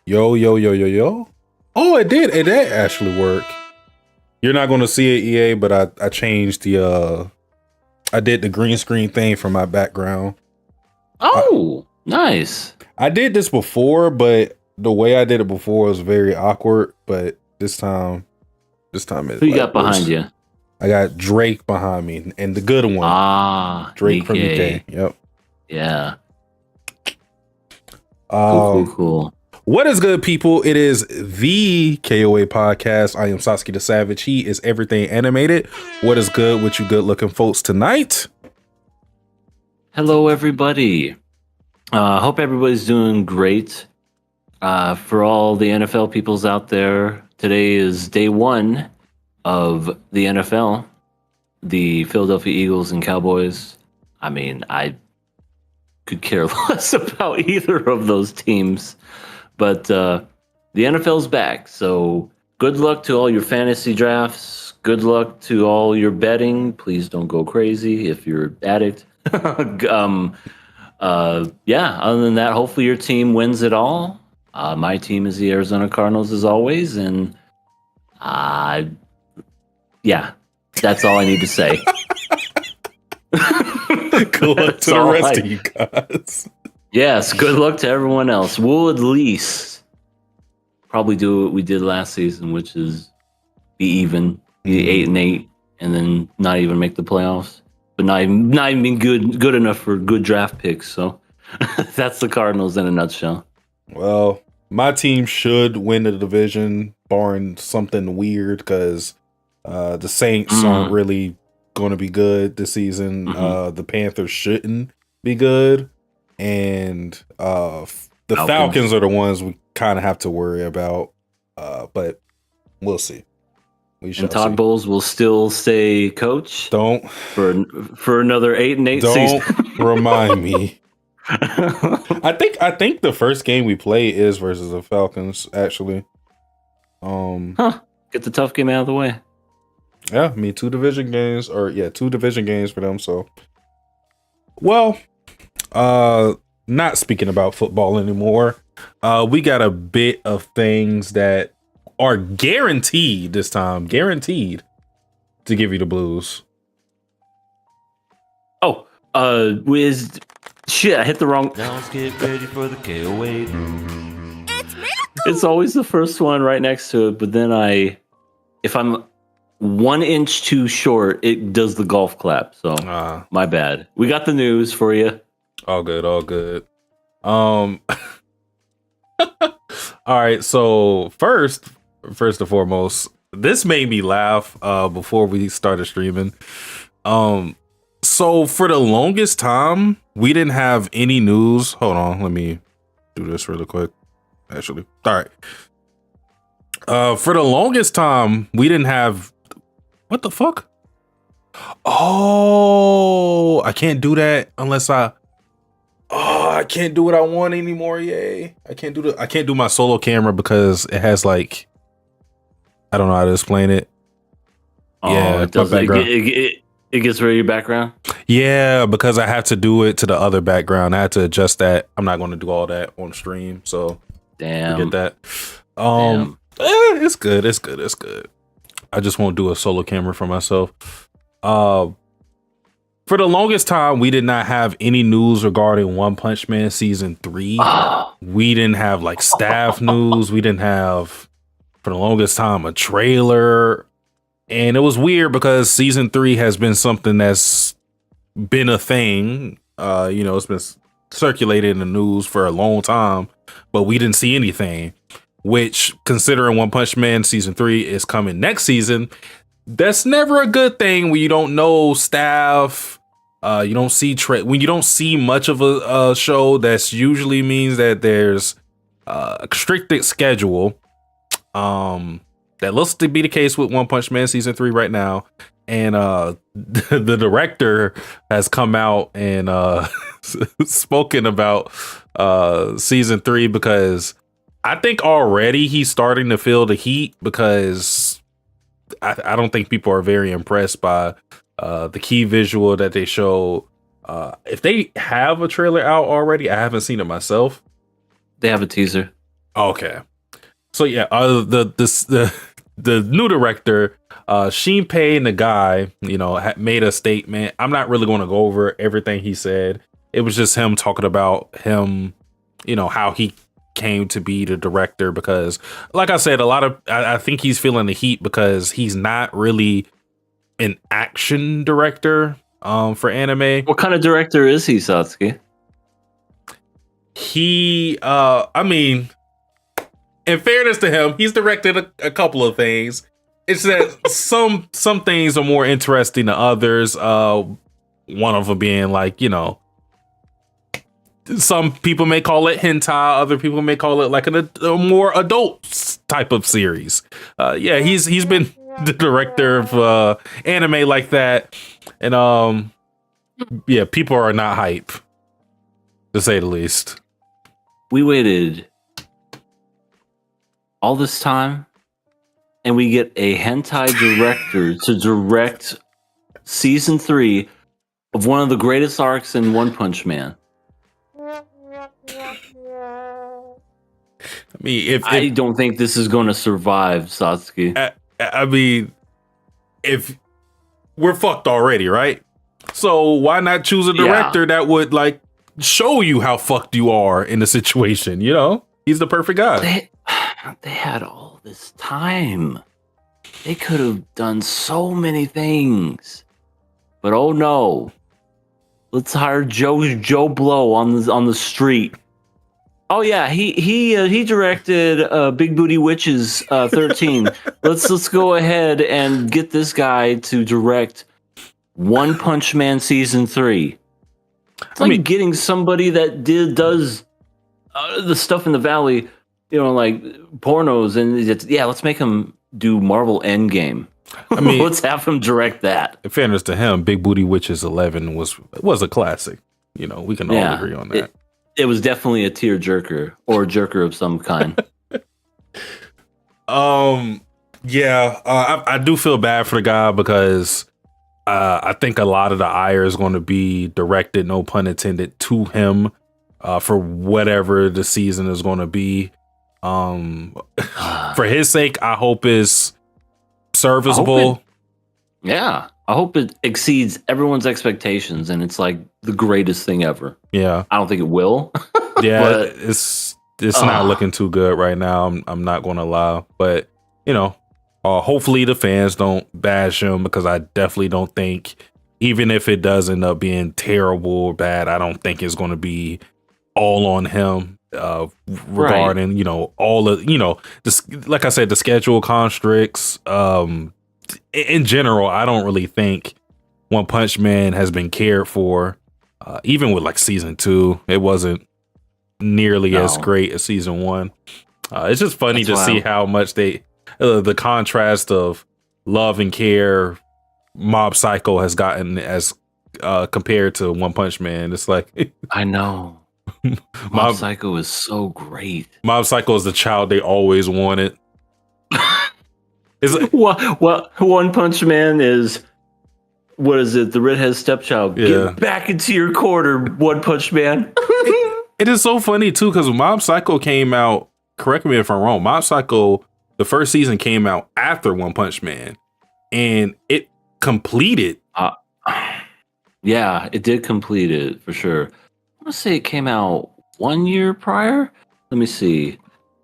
Yo, yo, yo, yo, yo. Oh, it did. It did actually work. You're not going to see it, EA, but I changed the, I did the green screen thing for my background. Oh, nice. I did this before, but the way I did it before was very awkward. But this time it's Who you got behind you? I got Drake behind me, and the good one. Ah, Drake from UK. Yep. Yeah. Cool. What is good, people? It is the KOA podcast. I am Sasuke the Savage. He is everything animated. What is good with you good looking folks tonight? Hello, everybody. Hope everybody's doing great. For all the NFL peoples out there, today is day one of the NFL. The Philadelphia Eagles and Cowboys. I mean, I could care less about either of those teams. But the NFL's back, so good luck to all your fantasy drafts. Good luck to all your betting. Please don't go crazy if you're an addict. Yeah, other than that, hopefully your team wins it all. My team is the Arizona Cardinals, as always, and yeah, that's all I need to say. Good luck to the rest of you guys. Yes, good luck to everyone else. We'll at least probably do what we did last season, which is be 8-8, and then not even make the playoffs, but not even good enough for good draft picks. So that's the Cardinals in a nutshell. Well, my team should win the division, barring something weird, because the Saints aren't really going to be good this season. The Panthers shouldn't be good. And the Falcons are the ones we kind of have to worry about, but we'll see. And Todd Bowles will still stay coach. Don't for another 8-8 season. Don't remind me. I think the first game we play is versus the Falcons. Actually, get the tough game out of the way. Yeah, I mean two division games for them. So, well. Not speaking about football anymore. We got a bit of things that are guaranteed this time, guaranteed to give you the blues. Oh, Shit, I hit the wrong. Now let's get ready for the KOA. It's always the first one right next to it, but then if I'm 1 inch too short, it does the golf clap. So my bad. We got the news for you. All good, all good. All right, so first and foremost, this made me laugh before we started streaming. So for the longest time, we didn't have any news. Hold on, let me do this really quick. Actually, all right. For the longest time, we didn't have. What the fuck? Oh, I can't do that unless I. Oh, I can't do what I want anymore. Yay! I can't do my solo camera because it has like. I don't know how to explain it. Oh, yeah, it does. It gets rid of your background. Yeah, because I have to do it to the other background. I had to adjust that. I'm not going to do all that on stream. So damn, get that. It's good. It's good. It's good. I just won't do a solo camera for myself. For the longest time, we did not have any news regarding One Punch Man season 3. We didn't have like staff news. We didn't have, for the longest time, a trailer. And it was weird because season 3 has been something that's been a thing. It's been circulated in the news for a long time, but we didn't see anything. Which, considering One Punch Man season 3 is coming next season, that's never a good thing when you don't know staff. You don't see when you don't see much of a show. That's usually means that there's a restricted schedule. That looks to be the case with One Punch Man season 3 right now. And the director has come out and spoken about season 3 because I think already he's starting to feel the heat because I don't think people are very impressed by the key visual that they show. If they have a trailer out already, I haven't seen it myself. They have a teaser. Okay. So yeah, the new director, Shinpei Nagai, made a statement. I'm not really going to go over everything he said. It was just him talking about him, how he came to be the director because, like I said, I think he's feeling the heat because he's not really an action director for anime. What kind of director is he, Satsuki? He, in fairness to him, he's directed a couple of things. It's that some things are more interesting than others. One of them being like, some people may call it hentai, other people may call it like a more adult type of series. He's been the director of anime like that, and people are not hype, to say the least. We waited all this time, and we get a hentai director to direct season 3 of one of the greatest arcs in One Punch Man. I don't think this is going to survive, Satsuki. If we're fucked already, right? So why not choose a director that would like show you how fucked you are in the situation? He's the perfect guy. They had all this time. They could have done so many things, but oh no! Let's hire Joe Blow on the street. Oh yeah, he directed Big Booty Witches 13. Let's go ahead and get this guy to direct One Punch Man season 3. It's like getting somebody that does the stuff in the Valley, like pornos, and let's make him do Marvel Endgame. Let's have him direct that. In fairness to him, Big Booty Witches 11 was a classic. We can all agree on that. It was definitely a tear jerker or a jerker of some kind. I do feel bad for the guy because I think a lot of the ire is going to be directed, no pun intended, to him for whatever the season is going to be. For his sake, I hope it's serviceable. I hope it exceeds everyone's expectations and it's like the greatest thing ever. Yeah. I don't think it will. Yeah, but it's not looking too good right now. I'm not going to lie, but hopefully the fans don't bash him, because I definitely don't think, even if it does end up being terrible or bad, I don't think it's going to be all on him. Regarding all of this, like I said, the schedule constricts. In general, I don't really think One Punch Man has been cared for. Even with like season 2, it wasn't nearly as great as season 1. It's just funny to see how much the contrast of love and care Mob Psycho has gotten as compared to One Punch Man. It's like I know. Mob Psycho is so great. Mob Psycho is the child they always wanted. It's like, well, One Punch Man is, what is it? The redhead stepchild. Yeah. Get back into your corner, One Punch Man. It is so funny too, because Mob Psycho came out. Correct me if I'm wrong. Mob Psycho, the first season came out after One Punch Man, and it completed. Yeah, it did complete it for sure. I want to say it came out 1 year prior. Let me see.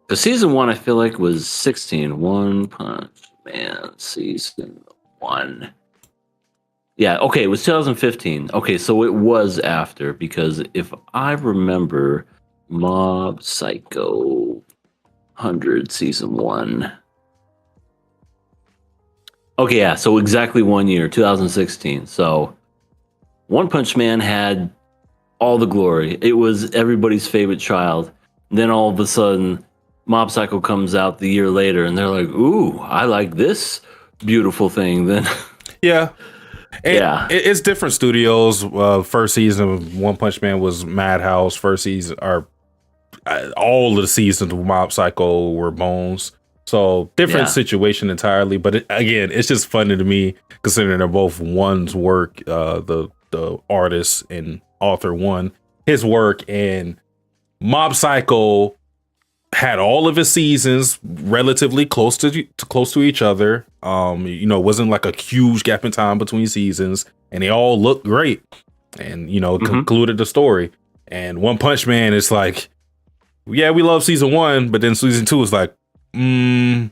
The season 1, I feel like, was 16. One Punch Man season 1. Yeah, okay, it was 2015. Okay, so it was after, because if I remember, Mob Psycho 100 season 1. Okay, yeah, so exactly 1 year, 2016. So One Punch Man had all the glory. It was everybody's favorite child. And then all of a sudden, Mob Psycho comes out the year later, and they're like, "Ooh, I like this beautiful thing." Then, yeah, it's different studios. First season of One Punch Man was Madhouse. First season, or all of the seasons of Mob Psycho were Bones. So different situation entirely. But again, it's just funny to me, considering they're both one's work. The artist and author one, his work, and Mob Psycho had all of his seasons relatively close to each other. It wasn't like a huge gap in time between seasons, and they all looked great. And concluded the story. And One Punch Man is like, yeah, we love season 1, but then season 2 is like, and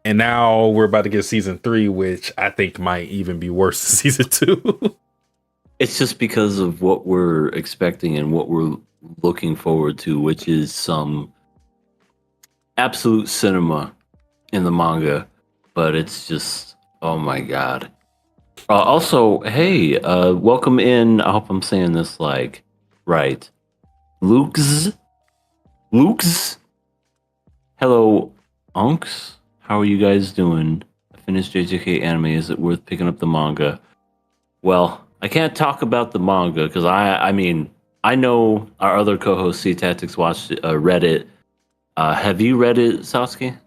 now we're about to get season 3, which I think might even be worse than season 2. It's just because of what we're expecting and what we're looking forward to, which is some absolute cinema in the manga. But it's just, oh my god. Also, hey, welcome in. I hope I'm saying this right. Luke's. Hello, Unks. How are you guys doing? I finished JJK anime. Is it worth picking up the manga? Well, I can't talk about the manga because I know our other co-host C Tactics read it. Have you read it, Sasuke?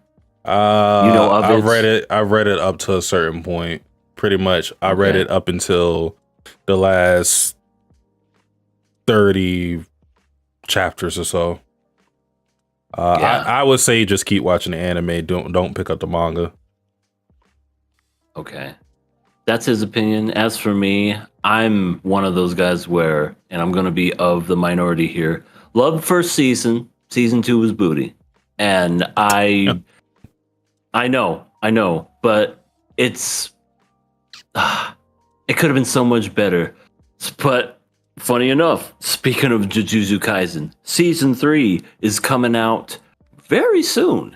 I've read it. I've read it up to a certain point. Pretty much, I read it up until the last 30 chapters or so. I would say just keep watching the anime. Don't pick up the manga. Okay. That's his opinion. As for me, I'm one of those guys where, and I'm going to be of the minority here, loved first season. Season 2 was booty. And I know, but it could have been so much better. But funny enough, speaking of Jujutsu Kaisen, season 3 is coming out very soon.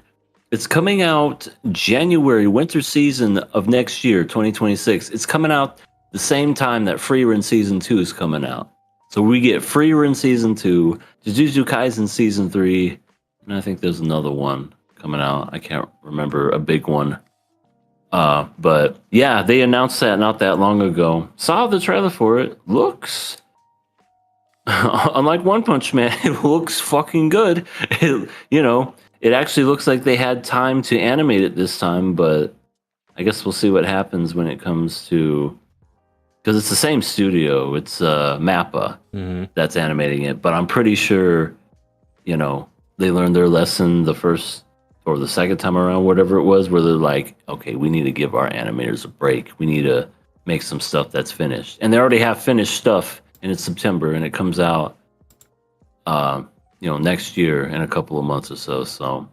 It's coming out January, winter season of next year, 2026. It's coming out the same time that Frieren season 2 is coming out. So we get Frieren season 2, Jujutsu Kaisen season 3, and I think there's another one coming out. I can't remember, a big one. But yeah, they announced that not that long ago. Saw the trailer for it. Looks, unlike One Punch Man, it looks fucking good. It actually looks like they had time to animate it this time, but I guess we'll see what happens when it comes to, because it's the same studio. It's Mappa that's animating it, but I'm pretty sure, they learned their lesson the first or the second time around, whatever it was, where they're like, okay, we need to give our animators a break. We need to make some stuff that's finished. And they already have finished stuff, and it's September, and it comes out, next year in a couple of months or so. So,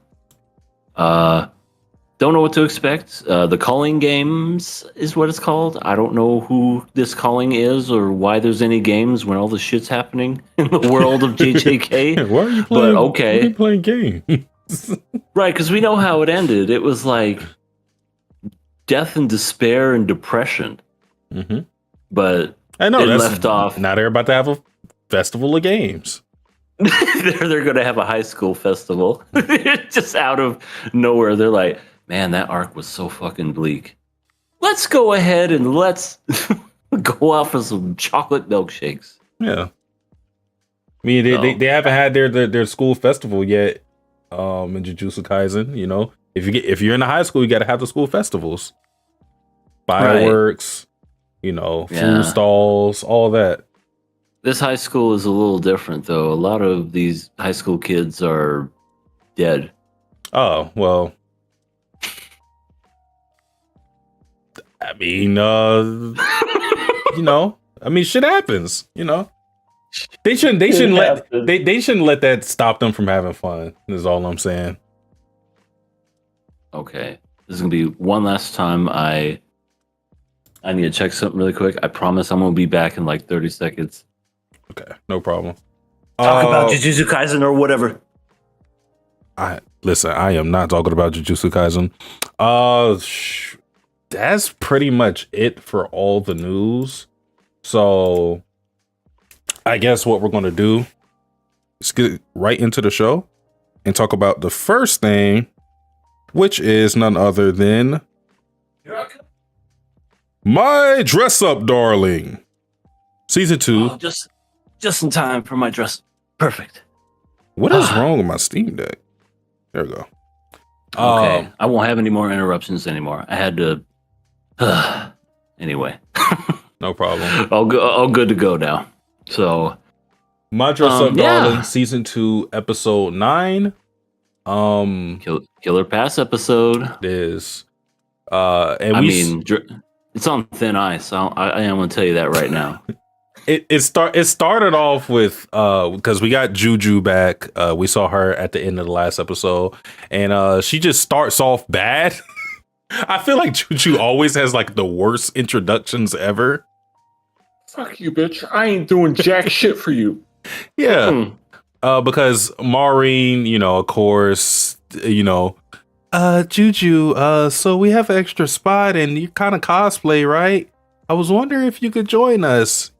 don't know what to expect. The Calling Games is what it's called. I don't know who this Calling is or why there's any games when all the shit's happening in the world of JJK. Why are you playing? But okay, why are you playing games? right? Because we know how it ended. It was like death and despair and depression. Mm-hmm. But I know it that's left off. Now they're about to have a festival of games. they're going to have a high school festival just out of nowhere. They're like, man, that arc was so fucking bleak. Let's go ahead and let's go out for some chocolate milkshakes. Yeah. I mean, they haven't had their school festival yet. In Jujutsu Kaisen, if you're in the high school, you got to have the school festivals, fireworks, food stalls, all that. This high school is a little different, though. A lot of these high school kids are dead. Oh well. I mean, shit happens. They shouldn't let that stop them from having fun. Is all I'm saying. Okay, this is gonna be one last time. I need to check something really quick. I promise I'm gonna be back in like 30 seconds. Okay, no problem. Talk about Jujutsu Kaisen or whatever. I am not talking about Jujutsu Kaisen. That's pretty much it for all the news. So I guess what we're going to do is get right into the show and talk about the first thing, which is none other than My Dress Up Darling, season 2. Oh, just in time for my dress. Perfect. What is wrong with my Steam Deck? There we go. Okay, I won't have any more interruptions anymore. I had to. Anyway, no problem. All good to go now. So, My Dress Up Darling, season 2, episode 9. Killer Pass episode. It is. It's on thin ice. I am going to tell you that right now. It started off with because we got Juju back. We saw her at the end of the last episode, and she just starts off bad. I feel like Juju always has like the worst introductions ever. Fuck you, bitch. I ain't doing jack shit for you. Yeah. Because Maureen, of course, Juju, so we have an extra spot and you kind of cosplay, right? I was wondering if you could join us,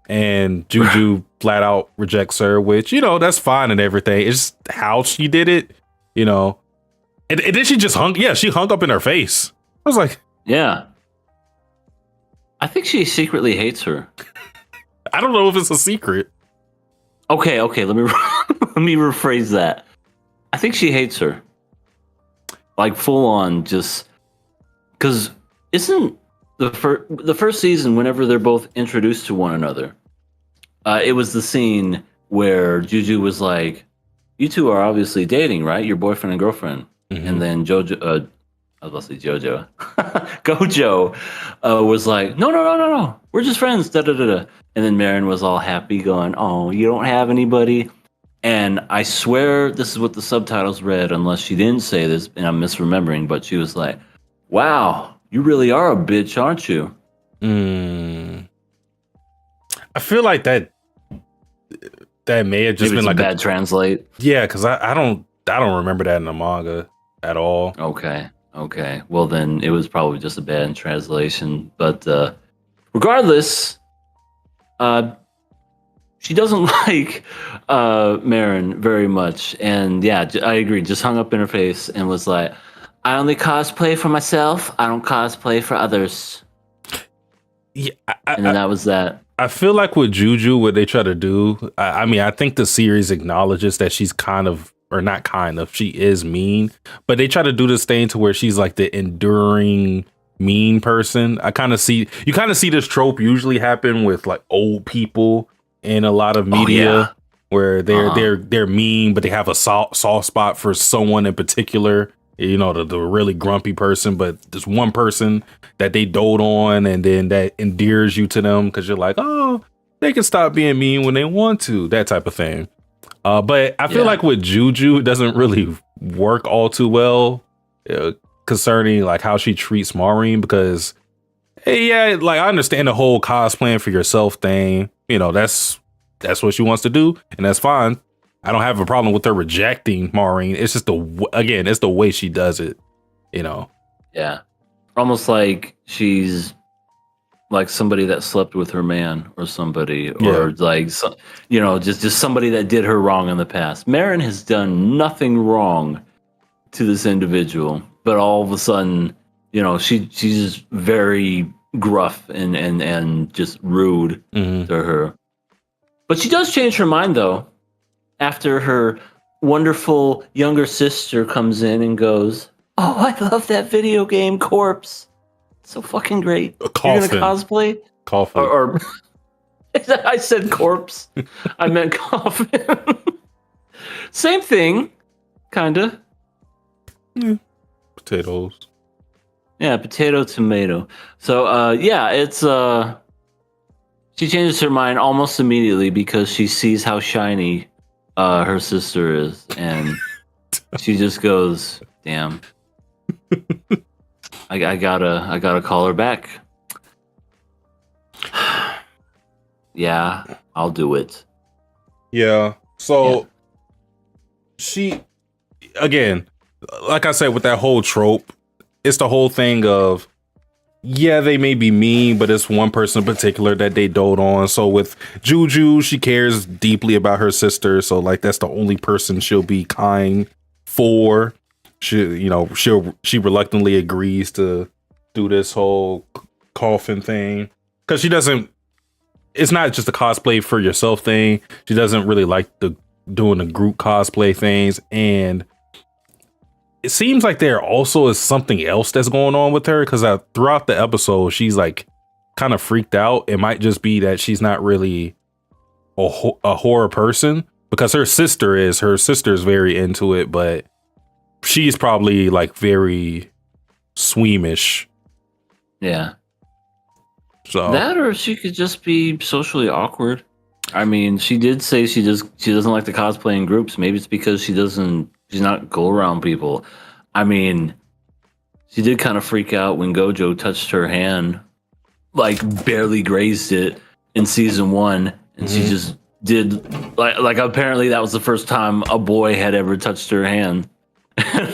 and Juju flat out rejects her, which, that's fine and everything. It's just how she did it, And then she just she hung up in her face. I was like, yeah. I think she secretly hates her. I don't know if it's a secret. Okay. Let me let me rephrase that. I think she hates her, like full on. Just because isn't the first season whenever they're both introduced to one another, it was the scene where Juju was like, "You two are obviously dating, right? Your boyfriend and girlfriend." Mm-hmm. And then Gojo was like, no, we're just friends. Da da da da. And then Marin was all happy, going, "Oh, you don't have anybody." And I swear this is what the subtitles read, unless she didn't say this, and I'm misremembering. But she was like, "Wow, you really are a bitch, aren't you?" I feel like that may have just been like a bad translate. Yeah, because I don't remember that in the manga at all. Okay. Well, then it was probably just a bad translation. But regardless, she doesn't like Marin very much. And yeah, I agree. Just hung up in her face and was like, "I only cosplay for myself. I don't cosplay for others." Yeah, and then that was that. I feel like with Juju, what they try to do, I think the series acknowledges that she's she is mean, but they try to do this thing to where she's like the enduring mean person. You kind of see this trope usually happen with like old people in a lot of media where they're mean, but they have a soft spot for someone in particular, you know, the really grumpy person, but there's one person that they dote on, and then that endears you to them because you're like, oh, they can stop being mean when they want to, that type of thing. But I feel like with Juju, it doesn't really work all too well concerning like how she treats Maureen, because hey, yeah, like I understand the whole cosplaying for yourself thing. You know, that's what she wants to do, and that's fine. I don't have a problem with her rejecting Maureen. It's just it's the way she does it, you know. Yeah, almost like she's like somebody that slept with her man, or somebody, or like you know, just somebody that did her wrong in the past. Marin has done nothing wrong to this individual, but all of a sudden, you know, she's just very gruff and just rude to her. But she does change her mind though, after her wonderful younger sister comes in and goes, "Oh, I love that video game Corpse. It's so fucking great. You're gonna cosplay?" Coffin. Or I said corpse. I meant coffin. Same thing, kinda. Potatoes. Yeah, potato, tomato. So yeah, it's she changes her mind almost immediately because she sees how shiny her sister is, and she just goes, "Damn, I gotta call her back." Yeah, I'll do it. Yeah. So she, again, like I said, with that whole trope, it's the whole thing of, yeah, they may be mean, but it's one person in particular that they dote on. So with Juju, she cares deeply about her sister. So like, that's the only person she'll be kind for. She reluctantly agrees to do this whole coffin thing because she doesn't. It's not just a cosplay for yourself thing. She doesn't really like doing the group cosplay things, and it seems like there also is something else that's going on with her, because throughout the episode, she's like kind of freaked out. It might just be that she's not really a horror person, because her sister is very into it, but she's probably like very squeamish. Yeah. So that, or she could just be socially awkward. I mean, she did say she doesn't like the cosplay in groups. Maybe it's because she's not go around people. I mean, she did kind of freak out when Gojo touched her hand, like barely grazed it in season 1, and she just did like apparently that was the first time a boy had ever touched her hand.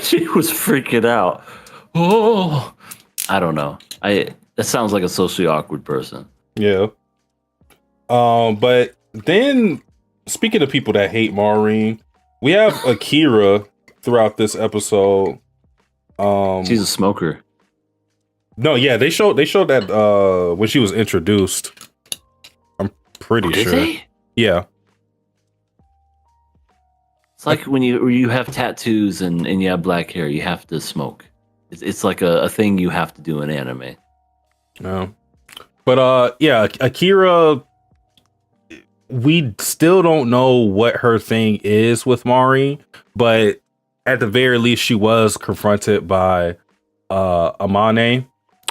She was freaking out. Oh, I don't know. That sounds like a socially awkward person. Yeah. But then, speaking of people that hate Maureen, we have Akira throughout this episode. She's a smoker. No, yeah, they showed that when she was introduced. I'm pretty sure. Did they? Yeah. It's like when you have tattoos and you have black hair, you have to smoke. It's like a thing you have to do in anime. No. But yeah, Akira, we still don't know what her thing is with Maureen, but at the very least she was confronted by Amane,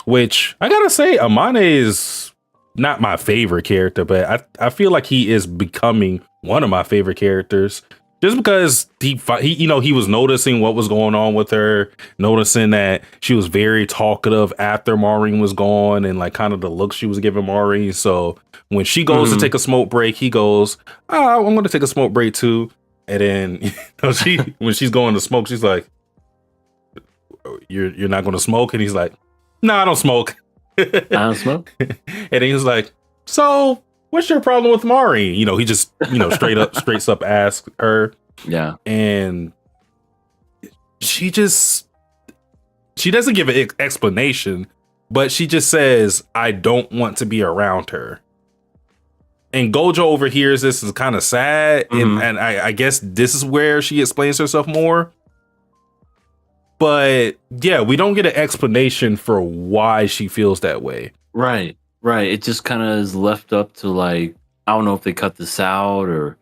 which I gotta say, Amane is not my favorite character, but I feel like he is becoming one of my favorite characters. Just because he was noticing what was going on with her, noticing that she was very talkative after Maureen was gone, and like kind of the look she was giving Maureen. So when she goes to take a smoke break, he goes, "Oh, I'm going to take a smoke break too." And then when she's going to smoke, she's like, "You're not going to smoke?" And he's like, "No, I don't smoke." I don't smoke. And then he was like, "So what's your problem with Maureen?" He just, straight up asked her. Yeah. And she doesn't give an explanation, but she just says, "I don't want to be around her." And Gojo overhears this, is kind of sad. And I guess this is where she explains herself more. But yeah, we don't get an explanation for why she feels that way. Right. It just kind of is left up to, like, I don't know if they cut this out or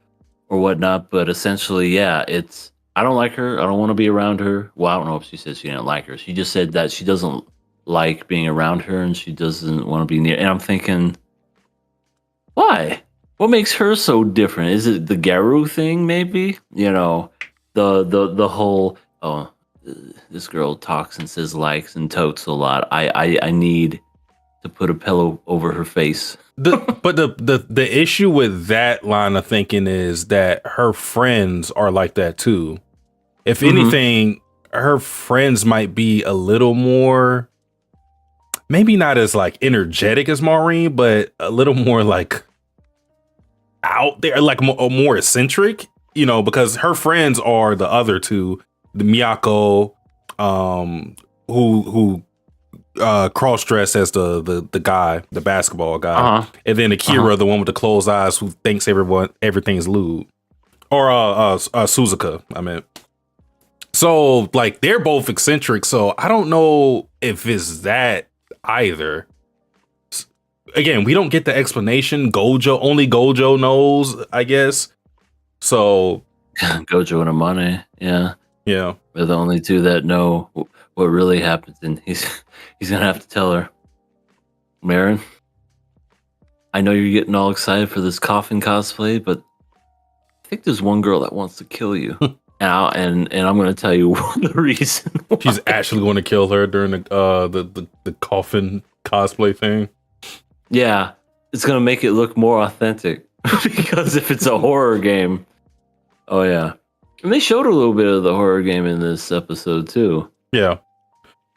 whatnot, but essentially, yeah, it's I don't like her. I don't want to be around her. Well, I don't know if she said she didn't like her. She just said that she doesn't like being around her and she doesn't want to be near. And I'm thinking, why? What makes her so different? Is it the Garu thing? Maybe the whole this girl talks and says likes and totes a lot. I need to put a pillow over her face. But the issue with that line of thinking is that her friends are like that too. If anything, her friends might be a little more, maybe not as like energetic as Maureen, but a little more like out there, like more eccentric, because her friends are the other two, the Miyako, who cross dress as the guy, the basketball guy, and then Akira, the one with the closed eyes, who thinks everything's lewd, or Suzuka, I meant. So like they're both eccentric, so I don't know if it's that either. Again, we don't get the explanation. Only Gojo knows, I guess. So Gojo and Amane, yeah. They're the only two that know what really happens, and he's gonna have to tell her. Marin, I know you're getting all excited for this coffin cosplay, but I think there's one girl that wants to kill you. And I'm gonna tell you the reason why. She's actually going to kill her during the coffin cosplay thing. Yeah, it's gonna make it look more authentic because if it's a horror game, oh yeah, and they showed a little bit of the horror game in this episode too. Yeah,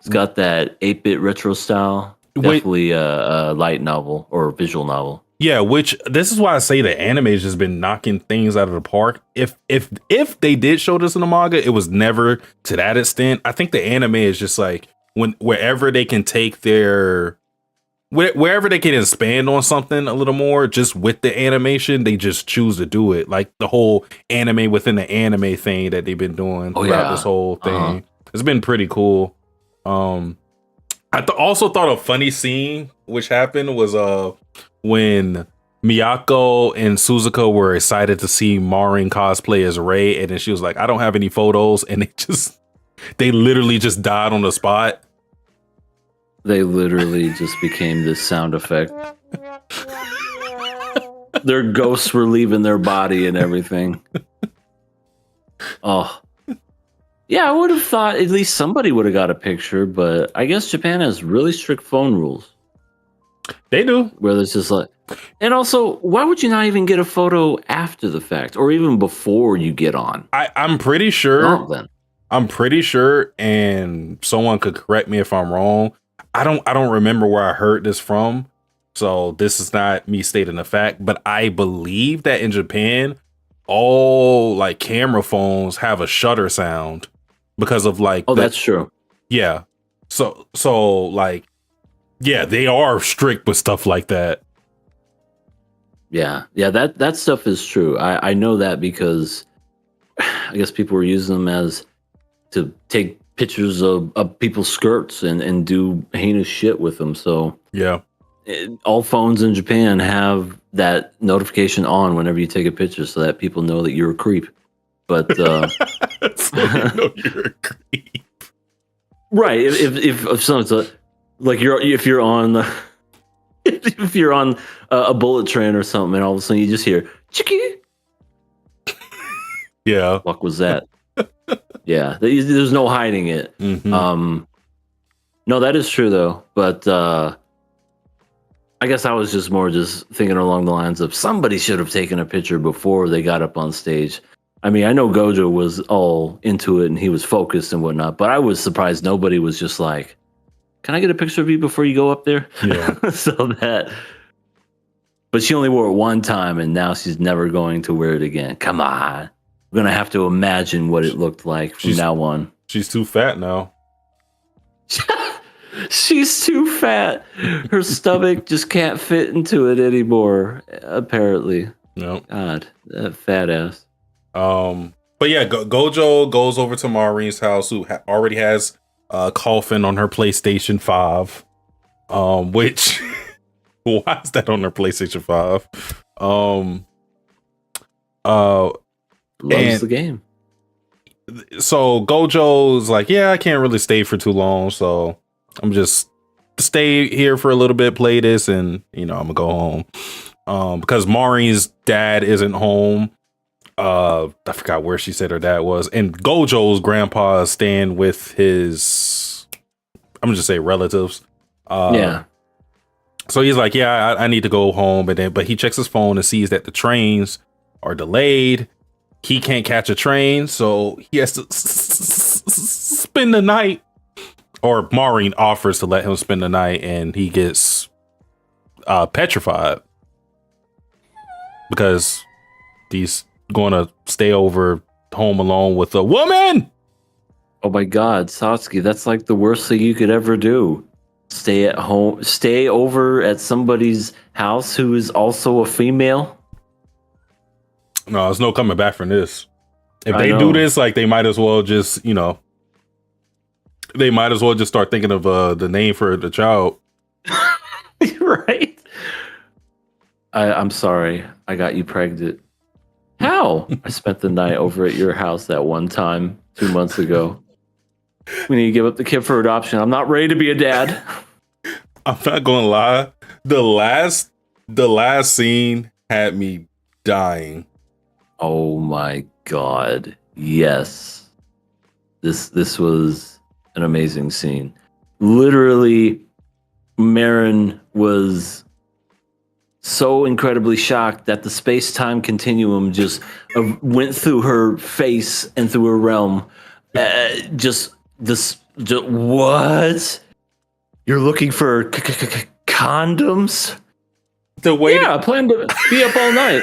it's got that 8-bit retro style. Definitely a light novel or visual novel. Yeah, which this is why I say the anime has just been knocking things out of the park. If they did show this in the manga, it was never to that extent. I think the anime is just like wherever they can take wherever they can expand on something a little more, just with the animation, they just choose to do it. Like the whole anime within the anime thing that they've been doing throughout this whole thing. It's been pretty cool. I also thought a funny scene which happened was when Miyako and Suzuka were excited to see Marin cosplay as Rei, and then she was like, I don't have any photos, and they literally just died on the spot. They literally just became this sound effect. Their ghosts were leaving their body and everything. Oh. Yeah, I would have thought at least somebody would have got a picture, but I guess Japan has really strict phone rules. They do. Where there's just like... And also, why would you not even get a photo after the fact? Or even before you get on? I'm pretty sure... Oh, then. I'm pretty sure, and someone could correct me if I'm wrong. I don't remember where I heard this from, so this is not me stating the fact, but I believe that in Japan, all like camera phones have a shutter sound because of like. Oh, that's true. Yeah. So like, yeah, they are strict with stuff like that. Yeah, that stuff is true. I know that because I guess people were using them to take pictures of people's skirts and do heinous shit with them. So yeah, all phones in Japan have that notification on whenever you take a picture, so that people know that you're a creep. But so they know you're a creep, right? If someone's like if you're on a bullet train or something, and all of a sudden you just hear "chicky." Yeah, what was that? Yeah, there's no hiding it. Mm-hmm. No, that is true though. But I guess I was just thinking along the lines of somebody should have taken a picture before they got up on stage. I mean, I know Gojo was all into it and he was focused and whatnot, but I was surprised nobody was just like, "Can I get a picture of you before you go up there?" Yeah. But she only wore it one time, and now she's never going to wear it again. Come on. We're going to have to imagine what it looked like from now on. She's too fat now. She's too fat. Her stomach just can't fit into it anymore, apparently. No. God, that fat ass. But yeah, Gojo goes over to Maureen's house, who already has a coffin on her PlayStation 5. Which... why is that on her PlayStation 5? Loves the game. so Gojo's like, yeah, I can't really stay for too long, so I'm just stay here for a little bit, play this, and I'm gonna go home. Because Mari's dad isn't home. I forgot where she said her dad was, and Gojo's grandpa is staying with his, I'm gonna just say relatives. Yeah. So he's like, yeah, I need to go home, but he checks his phone and sees that the trains are delayed. He can't catch a train, so he has to spend the night. Or Maureen offers to let him spend the night, and he gets petrified because he's going to stay over home alone with a woman. Oh my God, Satsuki, that's like the worst thing you could ever do. Stay at home, stay over at somebody's house who is also a female. No, there's no coming back from this. If I they know. do this, like, they might as well just, they might as well just start thinking of the name for the child. Right? I'm sorry. I got you pregnant. How? I spent the night over at your house that one time 2 months ago. We need to give up the kid for adoption. I'm not ready to be a dad. I'm not gonna lie. The last scene had me dying. Oh my God. Yes. This was an amazing scene. Literally, Marin was so incredibly shocked that the space-time continuum just went through her face and through her realm. Just what? You're looking for condoms? The way Yeah, I plan to be up all night.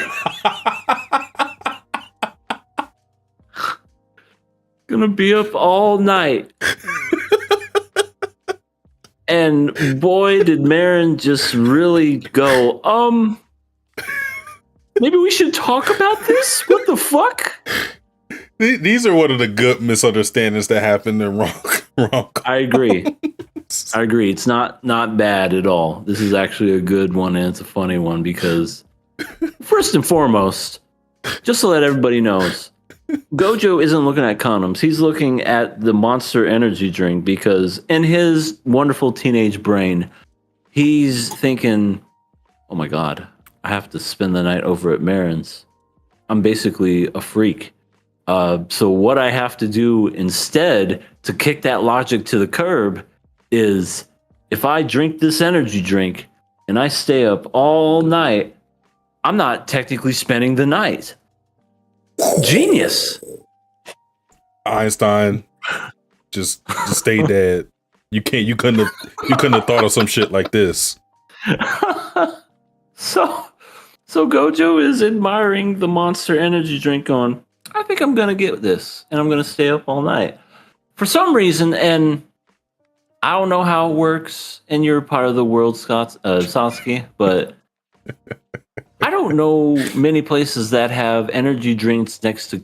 Gonna be up all night. And boy, did Marin just really go, maybe we should talk about this? What the fuck? These are one of the good misunderstandings that happen in wrong. I agree. It's not bad at all. This is actually a good one, and it's a funny one because, first and foremost, just to let everybody knows, Gojo isn't looking at condoms. He's looking at the Monster Energy drink because in his wonderful teenage brain, he's thinking, oh my God, I have to spend the night over at Marin's. I'm basically a freak. So what I have to do instead to kick that logic to the curb is if I drink this energy drink and I stay up all night, I'm not technically spending the night. Genius. Einstein, just stay dead. You couldn't have thought of some shit like this. So Gojo is admiring the Monster Energy drink on, I think I'm going to get this and I'm going to stay up all night. For some reason, and I don't know how it works in your part of the world, Sasuke, but I don't know many places that have energy drinks next to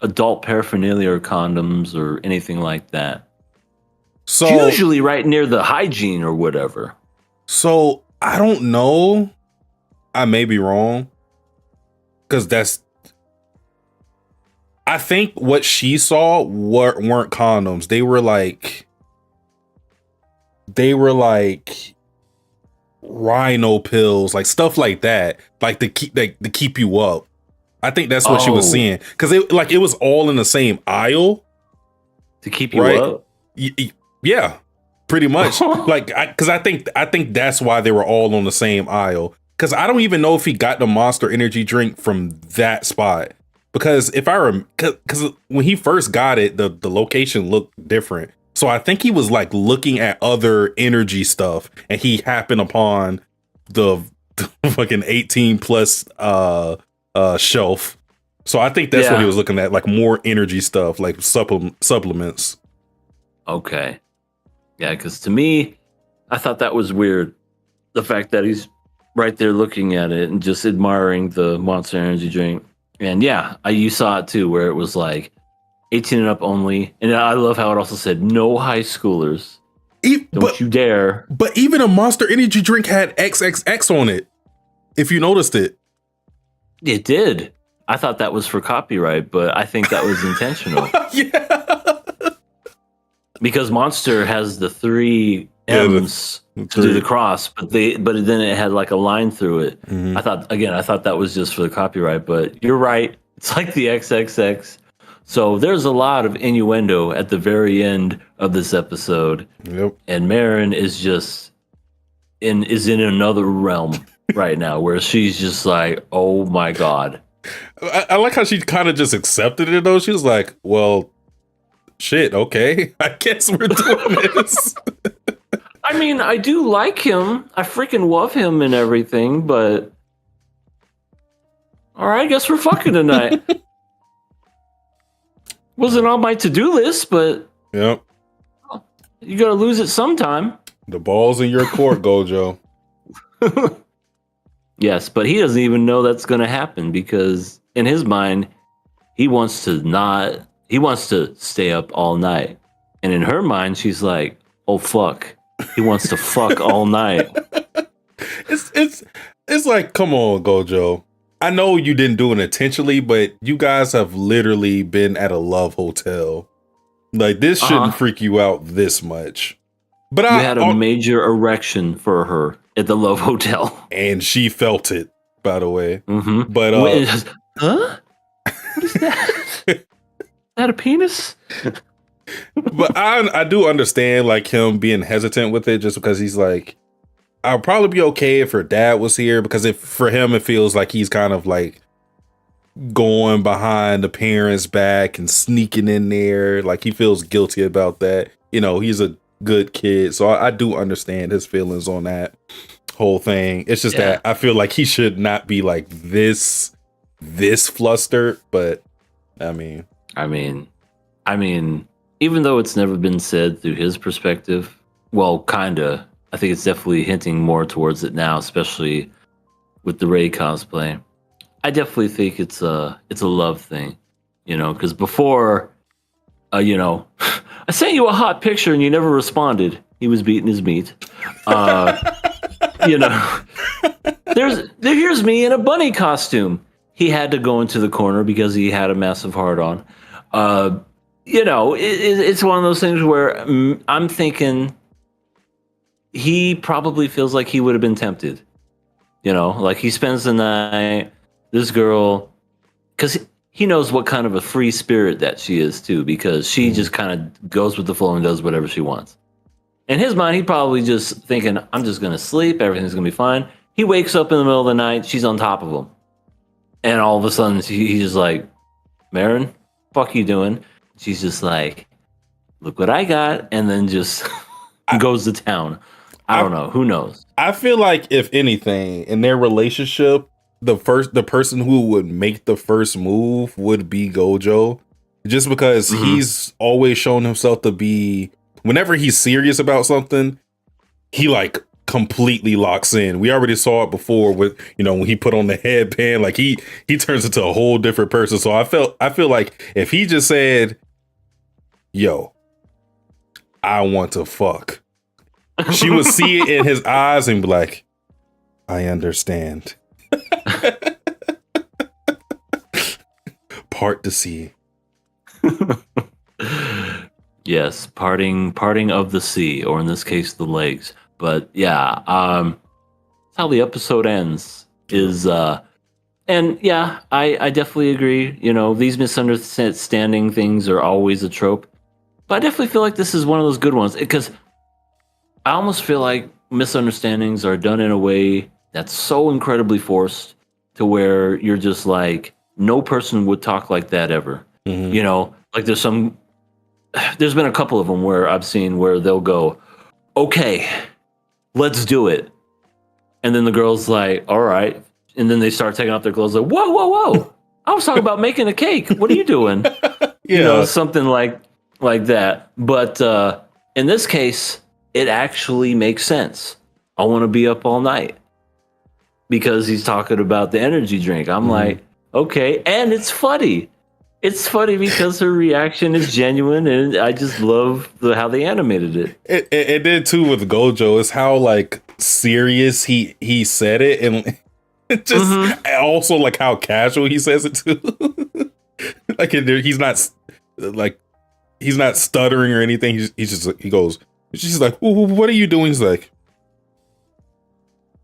adult paraphernalia or condoms or anything like that. So It's usually right near the hygiene or whatever. So I don't know. I may be wrong. Because I think what she saw weren't condoms. They were like rhino pills, like stuff like that, like to keep you up. I think that's what she was seeing, because it was all in the same aisle To keep you right? up? Yeah, pretty much. Because I think that's why they were all on the same aisle. Because I don't even know if he got the Monster Energy drink from that spot. Because because when he first got it, the location looked different. So I think he was like looking at other energy stuff, and he happened upon the fucking 18 plus shelf. So I think that's what he was looking at, like more energy stuff, like supplements. Okay. Yeah, because to me, I thought that was weird. The fact that he's right there looking at it and just admiring the Monster Energy drink. And yeah, you saw it too, where it was like 18 and up only. And I love how it also said no high schoolers. Don't you dare. But even a Monster Energy drink had XXX on it, if you noticed it. It did. I thought that was for copyright, but I think that was intentional. Yeah. Because Monster has the 3 Yeah, M's to do the cross, but then it had like a line through it. Mhm. I thought that was just for the copyright, but you're right. It's like the XXX. So there's a lot of innuendo at the very end of this episode, Yep. and Marin is just in another realm right now, where she's just like, oh my god. I like how she kind of just accepted it though. She was like, "Well, shit, okay. I guess we're doing this." I mean, I do like him. I freaking love him and everything, but all right, I guess we're fucking tonight. Wasn't on my to-do list, but Yep. you gotta lose it sometime. The ball's in your court, Gojo. Yes, but he doesn't even know that's gonna happen because in his mind, he wants to stay up all night. And in her mind, she's like, oh fuck. He wants to fuck all night. It's like, come on, Gojo. I know you didn't do it intentionally, but you guys have literally been at a love hotel. Like, this shouldn't freak you out this much. But you had a major erection for her at the Love Hotel. And she felt it, by the way. Mm-hmm. But huh? What is that? Is that a penis? But I do understand like him being hesitant with it, just because he's like, I'll probably be okay if her dad was here, because if for him it feels like he's kind of like going behind the parents' back and sneaking in there. Like he feels guilty about that. You know, he's a good kid, so I do understand his feelings on that whole thing. It's just that I feel like he should not be like this flustered. But I mean, even though it's never been said through his perspective, well, kinda. I think it's definitely hinting more towards it now, especially with the Rey cosplay. I definitely think it's a love thing, you know, because before, you know, I sent you a hot picture and you never responded. He was beating his meat. You know, here's me in a bunny costume. He had to go into the corner because he had a massive heart on. You know, it's one of those things where I'm thinking he probably feels like he would have been tempted. You know, like he spends the night, this girl, because he knows what kind of a free spirit that she is too, because she just kind of goes with the flow and does whatever she wants. In his mind, he probably just thinking, I'm just going to sleep, everything's going to be fine. He wakes up in the middle of the night, she's on top of him. And all of a sudden, he's just like, Marin, fuck you doing? She's just like, look what I got, and then just goes to town. I don't know. Who knows? I feel like if anything in their relationship, the person who would make the first move would be Gojo, just because he's always shown himself to be, whenever he's serious about something, he like completely locks in. We already saw it before with, you know, when he put on the headband, like he turns into a whole different person. So I feel like if he just said, yo, I want to fuck, she would see it in his eyes and be like, I understand. Part to sea. Yes, parting of the sea, or in this case, the legs. But yeah, that's how the episode ends. And yeah, I definitely agree. You know, these misunderstanding things are always a trope, but I definitely feel like this is one of those good ones, because I almost feel like misunderstandings are done in a way that's so incredibly forced to where you're just like, no person would talk like that ever. You know, like there's been a couple of them where I've seen where they'll go, okay, let's do it. And then the girl's like, all right. And then they start taking off their clothes like, whoa. I was talking about making a cake. What are you doing? You know, something like that. But in this case, it actually makes sense. I want to be up all night because he's talking about the energy drink. I'm like, okay. And it's funny. It's funny because her reaction is genuine, and I just love how they animated it. It did too with Gojo. Is how like serious he said it, and Just also like how casual he says it too. Like he's not like he's not stuttering or anything. He's just he goes. She's like, "What are you doing?" He's like,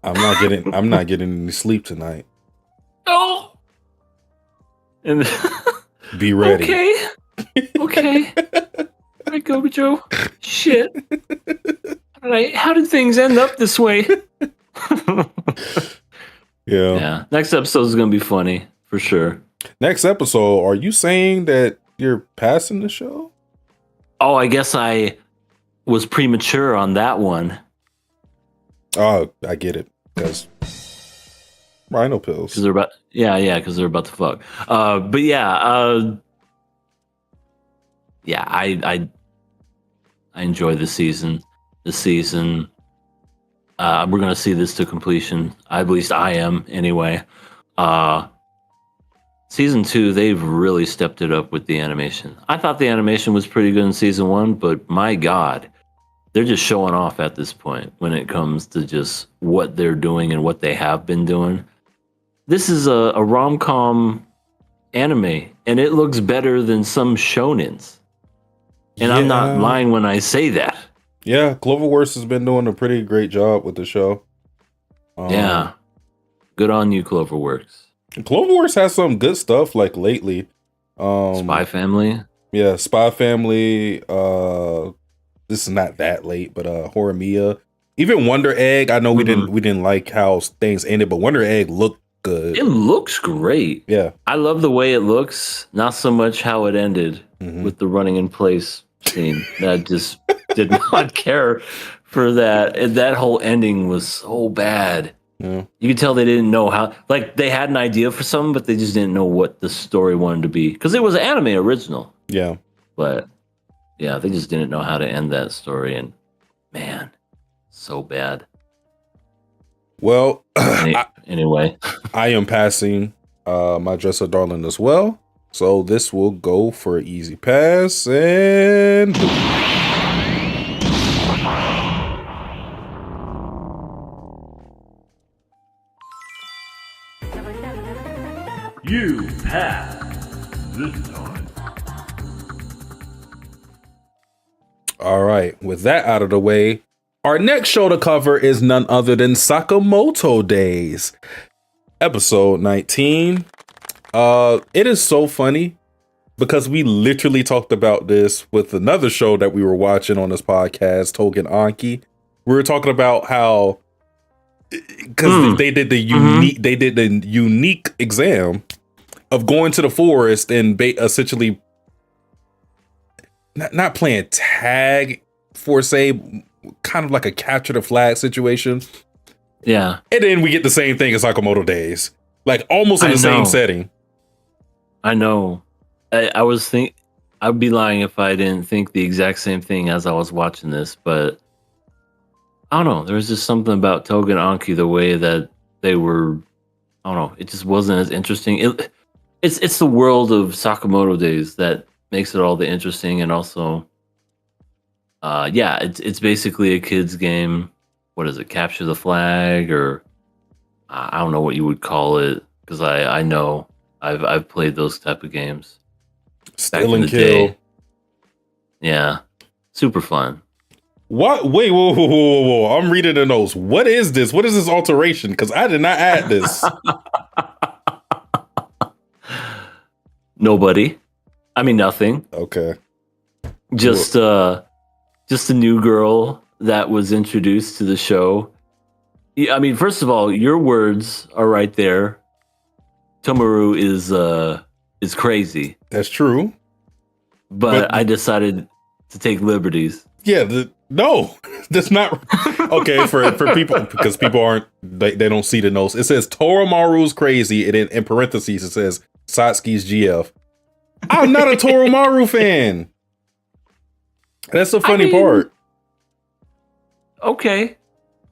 I'm not getting any sleep tonight. Oh. And Be ready. Okay. Okay. All right, go, Joe. Shit. How did things end up this way? Yeah. Next episode is gonna be funny for sure. Next episode, are you saying that you're passing the show? Oh, I guess I was premature on that one. Oh, I get it. Because rhino pills. Because they're about because they're about to fuck. But yeah, I enjoy the season. This season, we're gonna see this to completion. At least I am, anyway. Season 2, they've really stepped it up with the animation. I thought the animation was pretty good in season 1, but my God, they're just showing off at this point when it comes to just what they're doing and what they have been doing. This is a rom-com anime, and it looks better than some shonens. And I'm not lying when I say that. Yeah, Cloverworks has been doing a pretty great job with the show. Yeah. Good on you, Cloverworks. Cloverworks has some good stuff like lately. Spy Family. Yeah, Spy Family. This is not that late, but Horimiya. Even Wonder Egg. I know we didn't like how things ended, but Wonder Egg looked good. It looks great. Yeah. I love the way it looks, not so much how it ended with the running in place scene. I just did not care for that. And that whole ending was so bad. Yeah. You could tell they didn't know how, like they had an idea for something, but they just didn't know what the story wanted to be. Because it was an anime original. Yeah. But yeah, they just didn't know how to end that story. And man, so bad. Well, anyway, I am passing my Dresser Darling as well. So this will go for an easy pass and You pass this time. all right. With that out of the way, our next show to cover is none other than Sakamoto Days, episode 19. It is so funny because we literally talked about this with another show that we were watching on this podcast, Togen Anki. We were talking about how because they did the unique exam of going to the forest and essentially not playing tag for say, kind of like a capture the flag situation. Yeah. And then we get the same thing as Sakamoto Days. Like almost in the same setting. I know. I was I'd be lying if I didn't think the exact same thing as I was watching this, but I don't know. There was just something about Togen Anki, the way that they were, I don't know, it just wasn't as interesting. It's the world of Sakamoto Days that makes it all the interesting, and also it's basically a kid's game. What is it? Capture the flag, or I don't know what you would call it, because I know I've played those type of games. Steal and kill. Day. Yeah. Super fun. What? Wait, whoa. I'm reading the notes. What is this? What is this alteration? Because I did not add this. Nobody. I mean, nothing. Okay. Just a new girl that was introduced to the show. I mean, first of all, your words are right there. Tomaru is crazy. That's true. But I decided to take liberties. Yeah, no, that's not okay for people, because people aren't they don't see the notes. It says Toromaru's crazy, and in parentheses it says Satsuki's GF. I'm not a Toromaru fan. That's the funny part. Okay,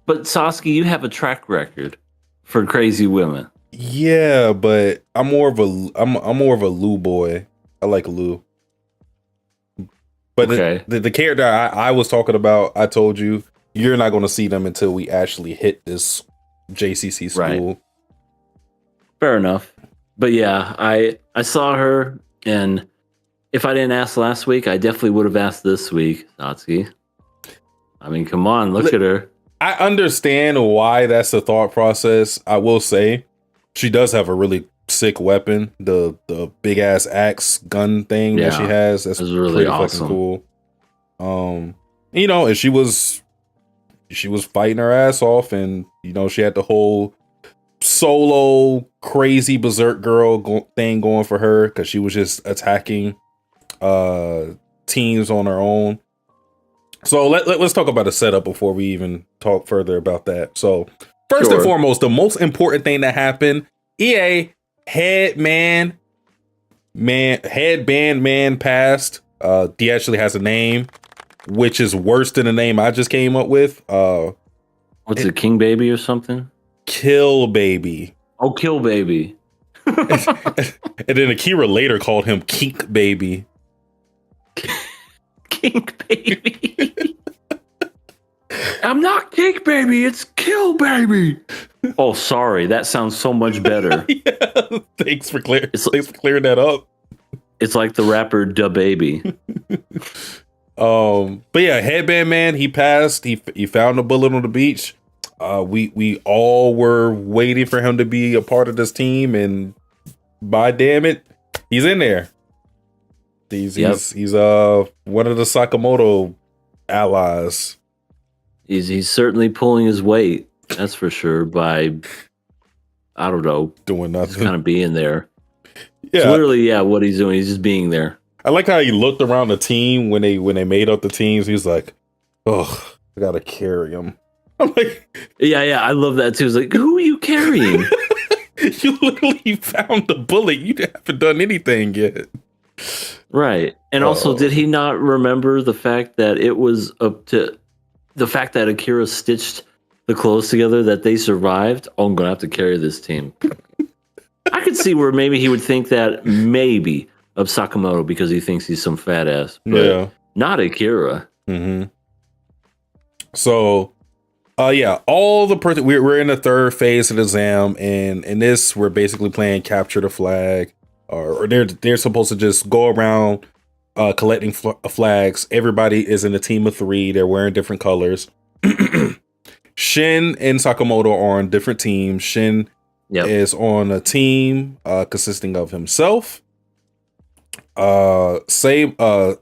but Satsuki, you have a track record for crazy women. Yeah, but I'm more of a Lou boy. I like Lou. But okay. the character I was talking about, I told you're not going to see them until we actually hit this JCC school. Fair enough. But yeah, I saw her, and if I didn't ask last week, I definitely would have asked this week, Natsuki. I mean, come on, look at her. I understand why that's the thought process. I will say she does have a really sick weapon, the big ass axe gun thing that she has. That's really pretty awesome. fucking cool. You know, and she was fighting her ass off, and you know, she had the whole solo crazy berserk girl thing going for her because she was just attacking teams on her own. So let's talk about the setup before we even talk further about that. So first and foremost, the most important thing that happened, EA headband man passed. He actually has a name, which is worse than the name I just came up with. What's it, King Baby or something? Kill Baby. Oh, Kill Baby. And then Akira later called him Kink Baby. Kink Baby. I'm not Kink Baby, it's Kill Baby. Oh, sorry. That sounds so much better. Yeah, thanks for clearing that up. It's like the rapper Da Baby. But yeah, headband man, he passed. He found a bullet on the beach. We all were waiting for him to be a part of this team, and by damn it, he's in there. He's one of the Sakamoto allies. He's certainly pulling his weight, that's for sure, by, I don't know, doing nothing. Just kind of being there. Yeah. It's literally, what he's doing. He's just being there. I like how he looked around the team when they made up the teams. He's like, oh, I gotta carry him. I'm like, yeah, I love that too. It's like, who are you carrying? You literally found the bullet. You haven't done anything yet. Right. And also, did he not remember the fact that it was up to the fact that Akira stitched the clothes together, that they survived? Oh, I'm going to have to carry this team. I could see where maybe he would think that maybe of Sakamoto because he thinks he's some fat ass. But not Akira. Mm-hmm. So, all the we're in the third phase of the exam, and in this we're basically playing capture the flag, or they're supposed to just go around collecting flags. Everybody is in a team of 3. They're wearing different colors. Shin and Sakamoto are on different teams. Shin is on a team consisting of himself, Seba,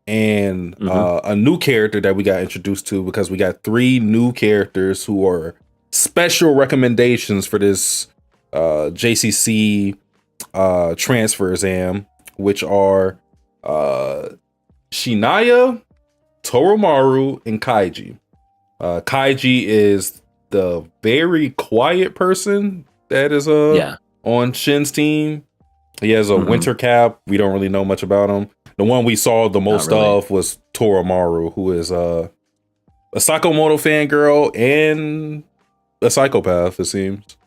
and a new character that we got introduced to, because we got 3 new characters who are special recommendations for this JCC transfer exam, which are Shinaya, Toromaru, and Kaiji. Kaiji is the very quiet person that is on Shin's team. He has a winter cap. We don't really know much about him. The one we saw the most of was Toromaru, who is a Sakamoto fangirl and a psychopath, it seems.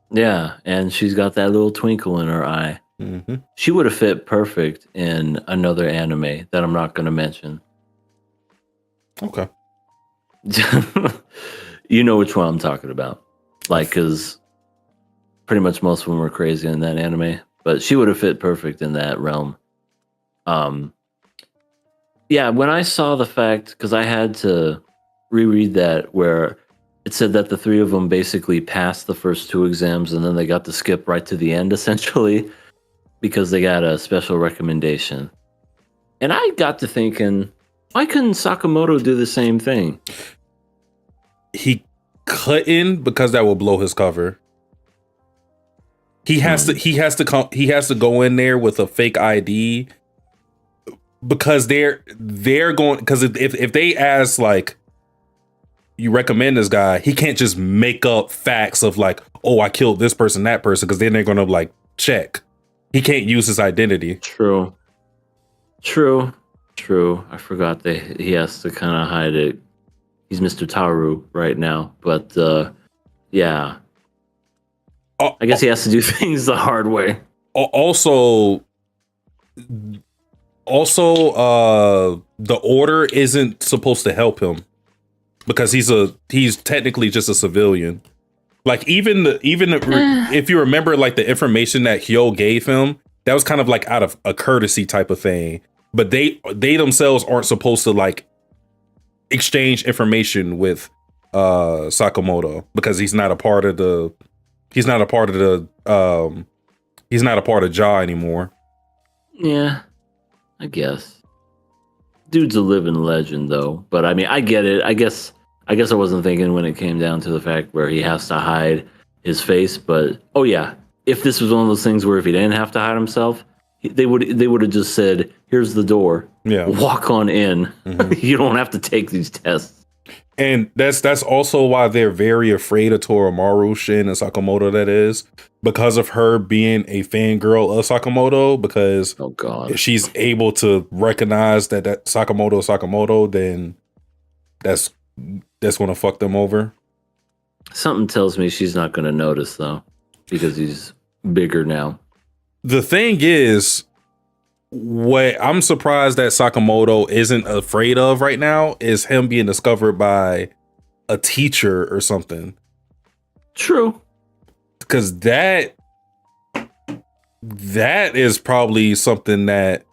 Yeah, and she's got that little twinkle in her eye. Mm-hmm. She would have fit perfect in another anime that I'm not going to mention. Okay. You know which one I'm talking about. Like, because pretty much most of them were crazy in that anime. But she would have fit perfect in that realm. When I saw the fact, because I had to reread that, where it said that the 3 of them basically passed the first 2 exams, and then they got to skip right to the end, essentially, because they got a special recommendation. And I got to thinking, why couldn't Sakamoto do the same thing? He couldn't, because that will blow his cover. He has to go in there with a fake ID, because they're going, because if they ask, like, you recommend this guy, he can't just make up facts of like, oh, I killed this person, that person, because then they're gonna like check. He can't use his identity. True. I forgot that he has to kind of hide it. He's Mr. Taru right now, but I guess he has to do things the hard way. Also, the order isn't supposed to help him, because he's technically just a civilian. Like if you remember, like the information that Hyo gave him, that was kind of like out of a courtesy type of thing. But they themselves aren't supposed to like exchange information with Sakamoto because he's not a part of Ja anymore. Yeah, I guess. Dude's a living legend, though. But I mean, I get it. I guess I wasn't thinking when it came down to the fact where he has to hide his face. But oh yeah, if this was one of those things where if he didn't have to hide himself, they would have just said, "Here's the door. Yeah, walk on in. You don't have to take these tests." And that's also why they're very afraid of Toromaru, Shin, and Sakamoto. That is because of her being a fangirl of Sakamoto. Because oh god, if she's able to recognize that Sakamoto, then that's going to fuck them over. Something tells me she's not going to notice though, because he's bigger now. The thing is, what I'm surprised that Sakamoto isn't afraid of right now is him being discovered by a teacher or something. True. Because that is probably something that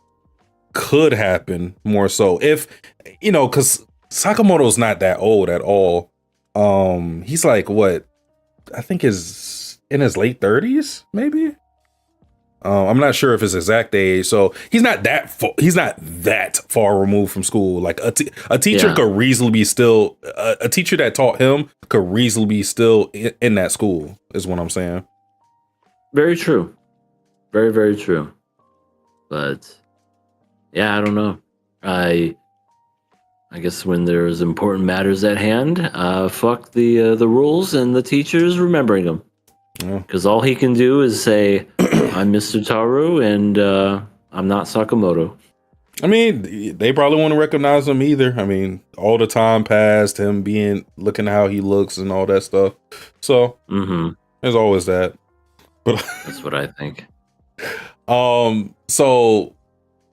could happen more so. If, because Sakamoto's not that old at all. He's like, what? I think is in his late 30s, maybe? I'm not sure if his exact age, so he's not that far removed from school. Like a teacher could reasonably be still a teacher that taught him could reasonably be still in that school. Is what I'm saying. Very true, very very true. But yeah, I don't know. I guess when there's important matters at hand, fuck the rules and the teachers remembering them. Because all he can do is say, I'm Mr. Taru and I'm not Sakamoto. I mean, they probably won't recognize him either. I mean, all the time passed, him looking how he looks and all that stuff. So there's always that. But that's what I think. So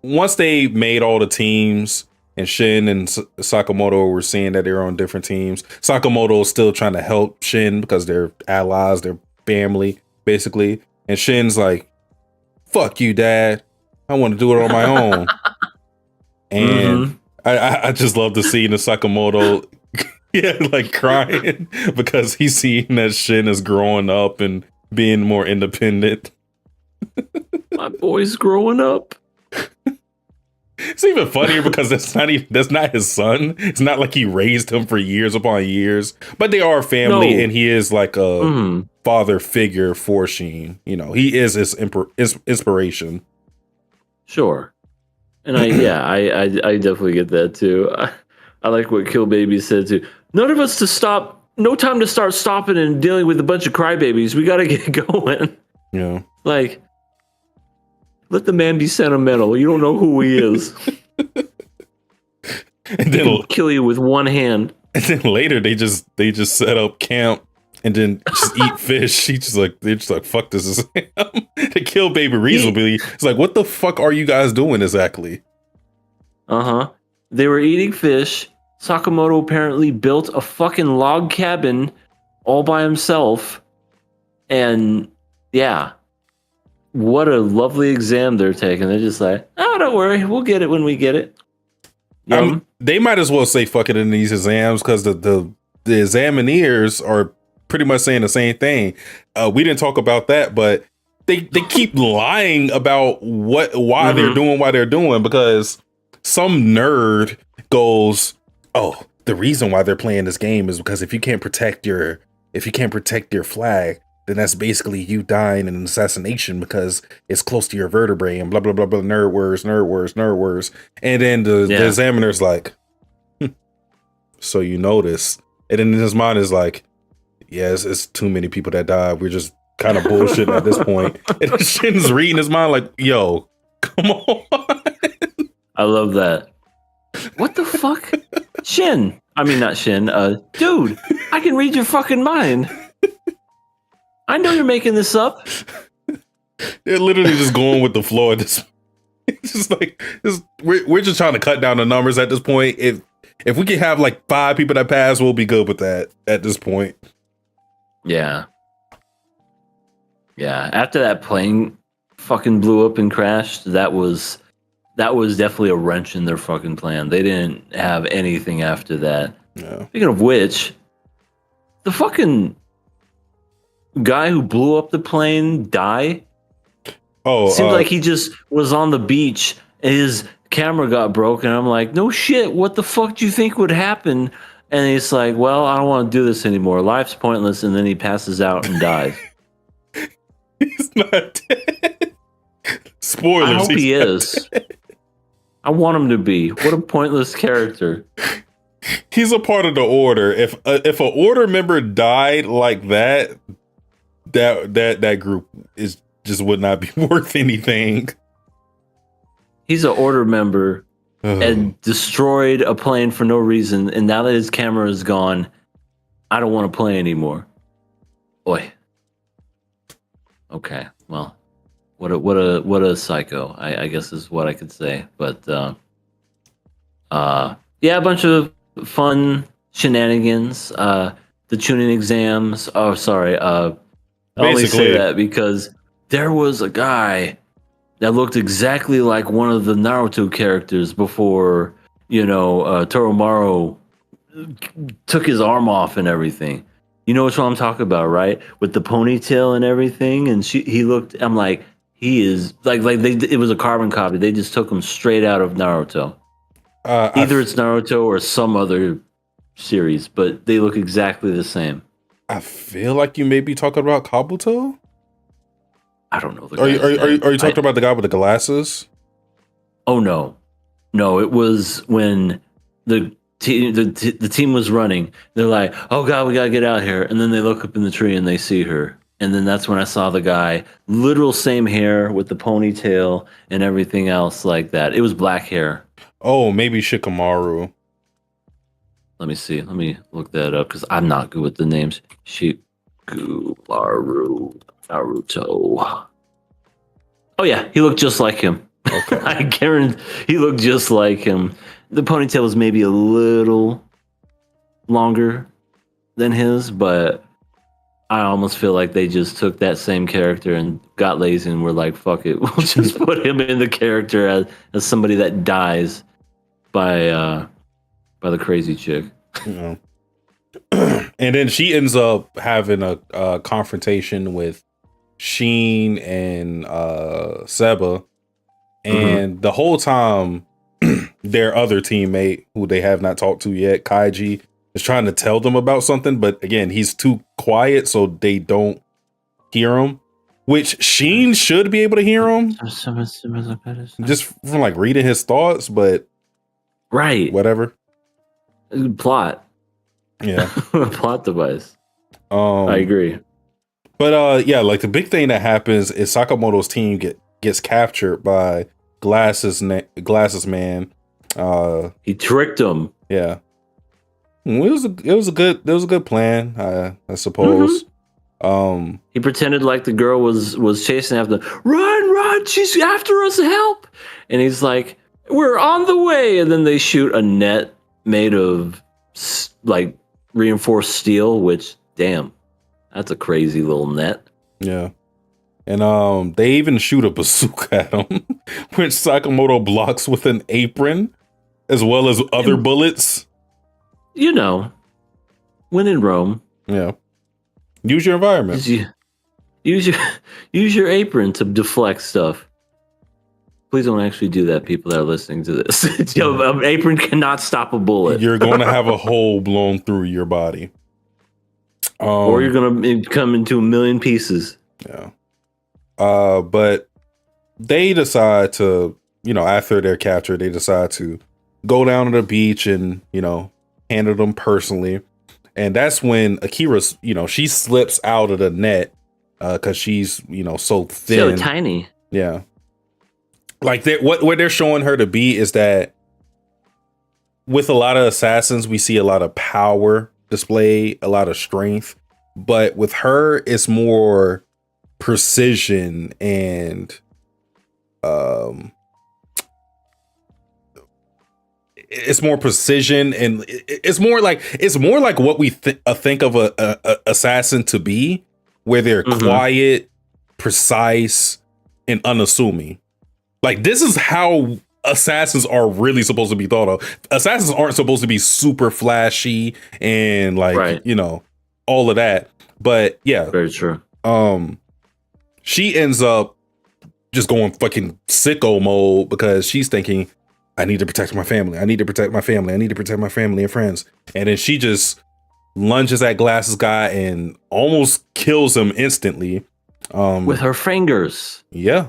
once they made all the teams and Shin and Sakamoto were seeing that they're on different teams, Sakamoto is still trying to help Shin because they're allies, they're family, basically. And Shin's like, fuck you, Dad. I want to do it on my own. And I just love the scene of Sakamoto like crying because he's seeing that Shin is growing up and being more independent. My boy's growing up. It's even funnier because that's not his son. It's not like he raised him for years upon years. But they are family, and he is like a father figure for Shin. He is his inspiration. Sure, and I definitely get that too. I like what Kill Baby said too. None of us to stop. No time to start stopping and dealing with a bunch of crybabies. We got to get going. Yeah, like. Let the man be sentimental. You don't know who he is. And then he'll kill you with one hand. And then later they just set up camp and then just eat fish. They're just like, fuck this is they kill Baby reasonably. It's like, what the fuck are you guys doing exactly? They were eating fish. Sakamoto apparently built a fucking log cabin all by himself. And yeah. What a lovely exam they're taking. They're just like, oh, don't worry. We'll get it when we get it. They might as well say fuck it in these exams because the examineers are pretty much saying the same thing. We didn't talk about that, but they keep lying about why they're doing what they're doing because some nerd goes, oh, the reason why they're playing this game is because if you can't protect your flag, then that's basically you dying in an assassination because it's close to your vertebrae and blah, blah, blah, blah, nerd words. And then the examiner's like, so you notice. And then in his mind is like, yes, it's too many people that died. We're just kind of bullshit at this point. And Shin's reading his mind like, yo, come on. I love that. What the fuck? Shin. I mean, not Shin. Dude, I can read your fucking mind. I know you're making this up. They're literally just going with the flow at this. It's just like we're just trying to cut down the numbers at this point. If we can have like 5 people that pass, we'll be good with that at this point. Yeah. Yeah. After that plane fucking blew up and crashed, that was definitely a wrench in their fucking plan. They didn't have anything after that. Yeah. Speaking of which, the fucking guy who blew up the plane die. Oh, Seems like he just was on the beach and his camera got broken. I'm like, no shit, what the fuck do you think would happen? And he's like, well, I don't want to do this anymore. Life's pointless. And then he passes out and dies. he's not dead. Spoilers. I hope he's he not is. dead. I want him to be. What a pointless character. He's a part of the order. If an order member died like that group is just would not be worth anything. He's an order member and destroyed a plane for no reason. And now that his camera is gone, I don't want to play anymore. Boy. Okay. Well, what a psycho, I guess is what I could say. But yeah, a bunch of fun shenanigans. The tuning exams. Oh, sorry. I only say that because there was a guy that looked exactly like one of the Naruto characters before, Toromaru took his arm off and everything. You know what I'm talking about, right? With the ponytail and everything. And he looked, I'm like, he is it was a carbon copy. They just took him straight out of Naruto. Either it's Naruto or some other series, but they look exactly the same. I feel like you may be talking about Kabuto. I don't know. Are you talking about the guy with the glasses? Oh no, it was when the team was running. They're like, "Oh God, we gotta get out here!" And then they look up in the tree and they see her. And then that's when I saw the guy, literal same hair with the ponytail and everything else like that. It was black hair. Oh, maybe Shikamaru. Let me see. Let me look that up because I'm not good with the names. Shikamaru Naruto. Oh yeah, he looked just like him. Okay. I guarantee he looked just like him. The ponytail was maybe a little longer than his, but I almost feel like they just took that same character and got lazy and were like, fuck it. We'll just put him in the character as somebody that dies by the crazy chick. And then she ends up having a confrontation with Sheen and Seba. And the whole time, their other teammate, who they have not talked to yet, Kaiji, is trying to tell them about something. But again, he's too quiet, so they don't hear him. Which Sheen should be able to hear him. Just from like reading his thoughts, but right. Whatever. Plot. Yeah. Plot device. I agree. But yeah, like the big thing that happens is Sakamoto's team gets captured by Glasses Man. He tricked him. Yeah. It was a good plan, I suppose. He pretended like the girl was chasing after them. Run, she's after us, help. And he's like, we're on the way. And then they shoot a net made of like reinforced steel, which damn, that's a crazy little net. Yeah. And they even shoot a bazooka at him, which Sakamoto blocks with an apron, as well as other bullets. You know, when in Rome. Yeah. Use your environment. Use your apron to deflect stuff. Please don't actually do that, people that are listening to this. An apron cannot stop a bullet. You're going to have a hole blown through your body. Or you're going to come into a million pieces. Yeah. But they decide to, after they're captured, they decide to go down to the beach and, handle them personally. And that's when Akira, she slips out of the net because she's, so thin. So tiny. Yeah. Like what they're showing her to be is that with a lot of assassins, we see a lot of power display, a lot of strength. But with her, it's more precision and it's more precision, and it's more like what we think of a assassin to be, where they're quiet, precise, and unassuming. Like, this is how assassins are really supposed to be thought of. Assassins aren't supposed to be super flashy and like, you know, all of that. But yeah, very true. She ends up just going fucking sicko mode because she's thinking, I need to protect my family. I need to protect my family. I need to protect my family and friends. And then she just lunges at Glasses guy and almost kills him instantly. With her fingers. Yeah.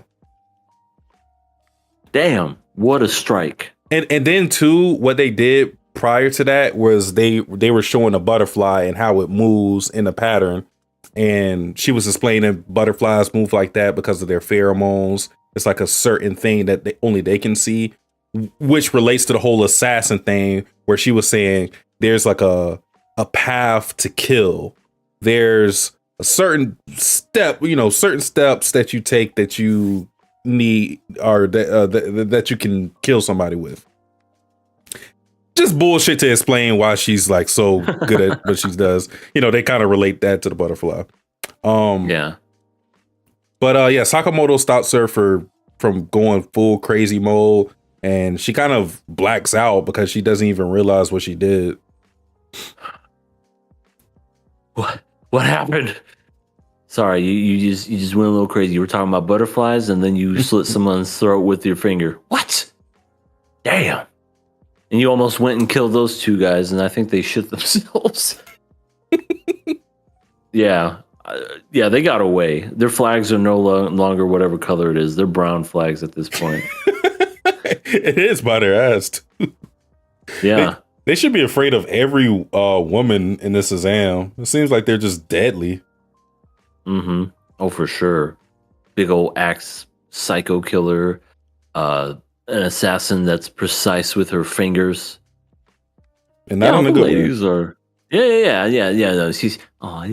Damn, what a strike. And then too, what they did prior to that was they were showing a butterfly and how it moves in a pattern. And she was explaining butterflies move like that because of their pheromones. It's like a certain thing that only they can see, which relates to the whole assassin thing, where she was saying there's like a path to kill. There's a certain step, you know, certain steps that you take that you need, or that you can kill somebody with. Just bullshit to explain why she's like so good at what she does. You know, they kind of relate that to the butterfly. Yeah. But yeah, Sakamoto stops her from going full crazy mode, and she kind of blacks out because she doesn't even realize what she did. What happened? Sorry, you just went a little crazy. You were talking about butterflies, and then you slit someone's throat with your finger. What? Damn. And you almost went and killed those two guys, and I think they shit themselves. Yeah. Yeah, they got away. Their flags are no longer whatever color it is. They're brown flags at this point. It is by their ass, too. Yeah. They should be afraid of every woman in this exam. It seems like they're just deadly. Mm-hmm. Oh, for sure. Big old axe psycho killer. An assassin that's precise with her fingers. And not on a good ladies way. Are. Yeah. No, she's. Oh,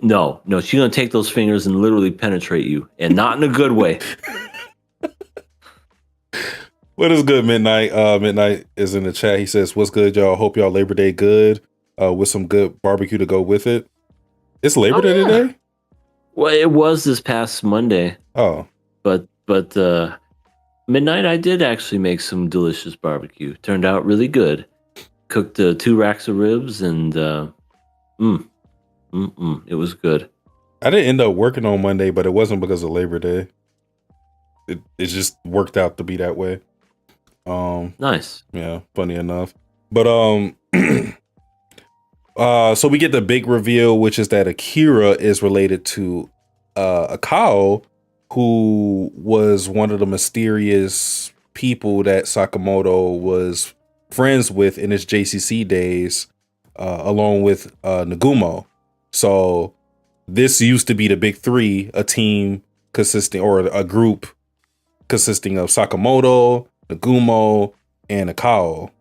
no. She's gonna take those fingers and literally penetrate you, and not in a good way. What is good, Midnight? Midnight is in the chat. He says, "What's good, y'all? Hope y'all Labor Day good. With some good barbecue to go with it." It's Labor Day today. Well, it was this past Monday. Oh, but Midnight, I did actually make some delicious barbecue. Turned out really good. Cooked 2 racks of ribs, and it was good. I didn't end up working on Monday, but it wasn't because of Labor Day. It just worked out to be that way. Nice. Yeah, funny enough. But so we get the big reveal, which is that Akira is related to Akao, who was one of the mysterious people that Sakamoto was friends with in his JCC days, along with Nagumo. So this used to be the big three, a team consisting, or a group consisting of Sakamoto, Nagumo, and Akao.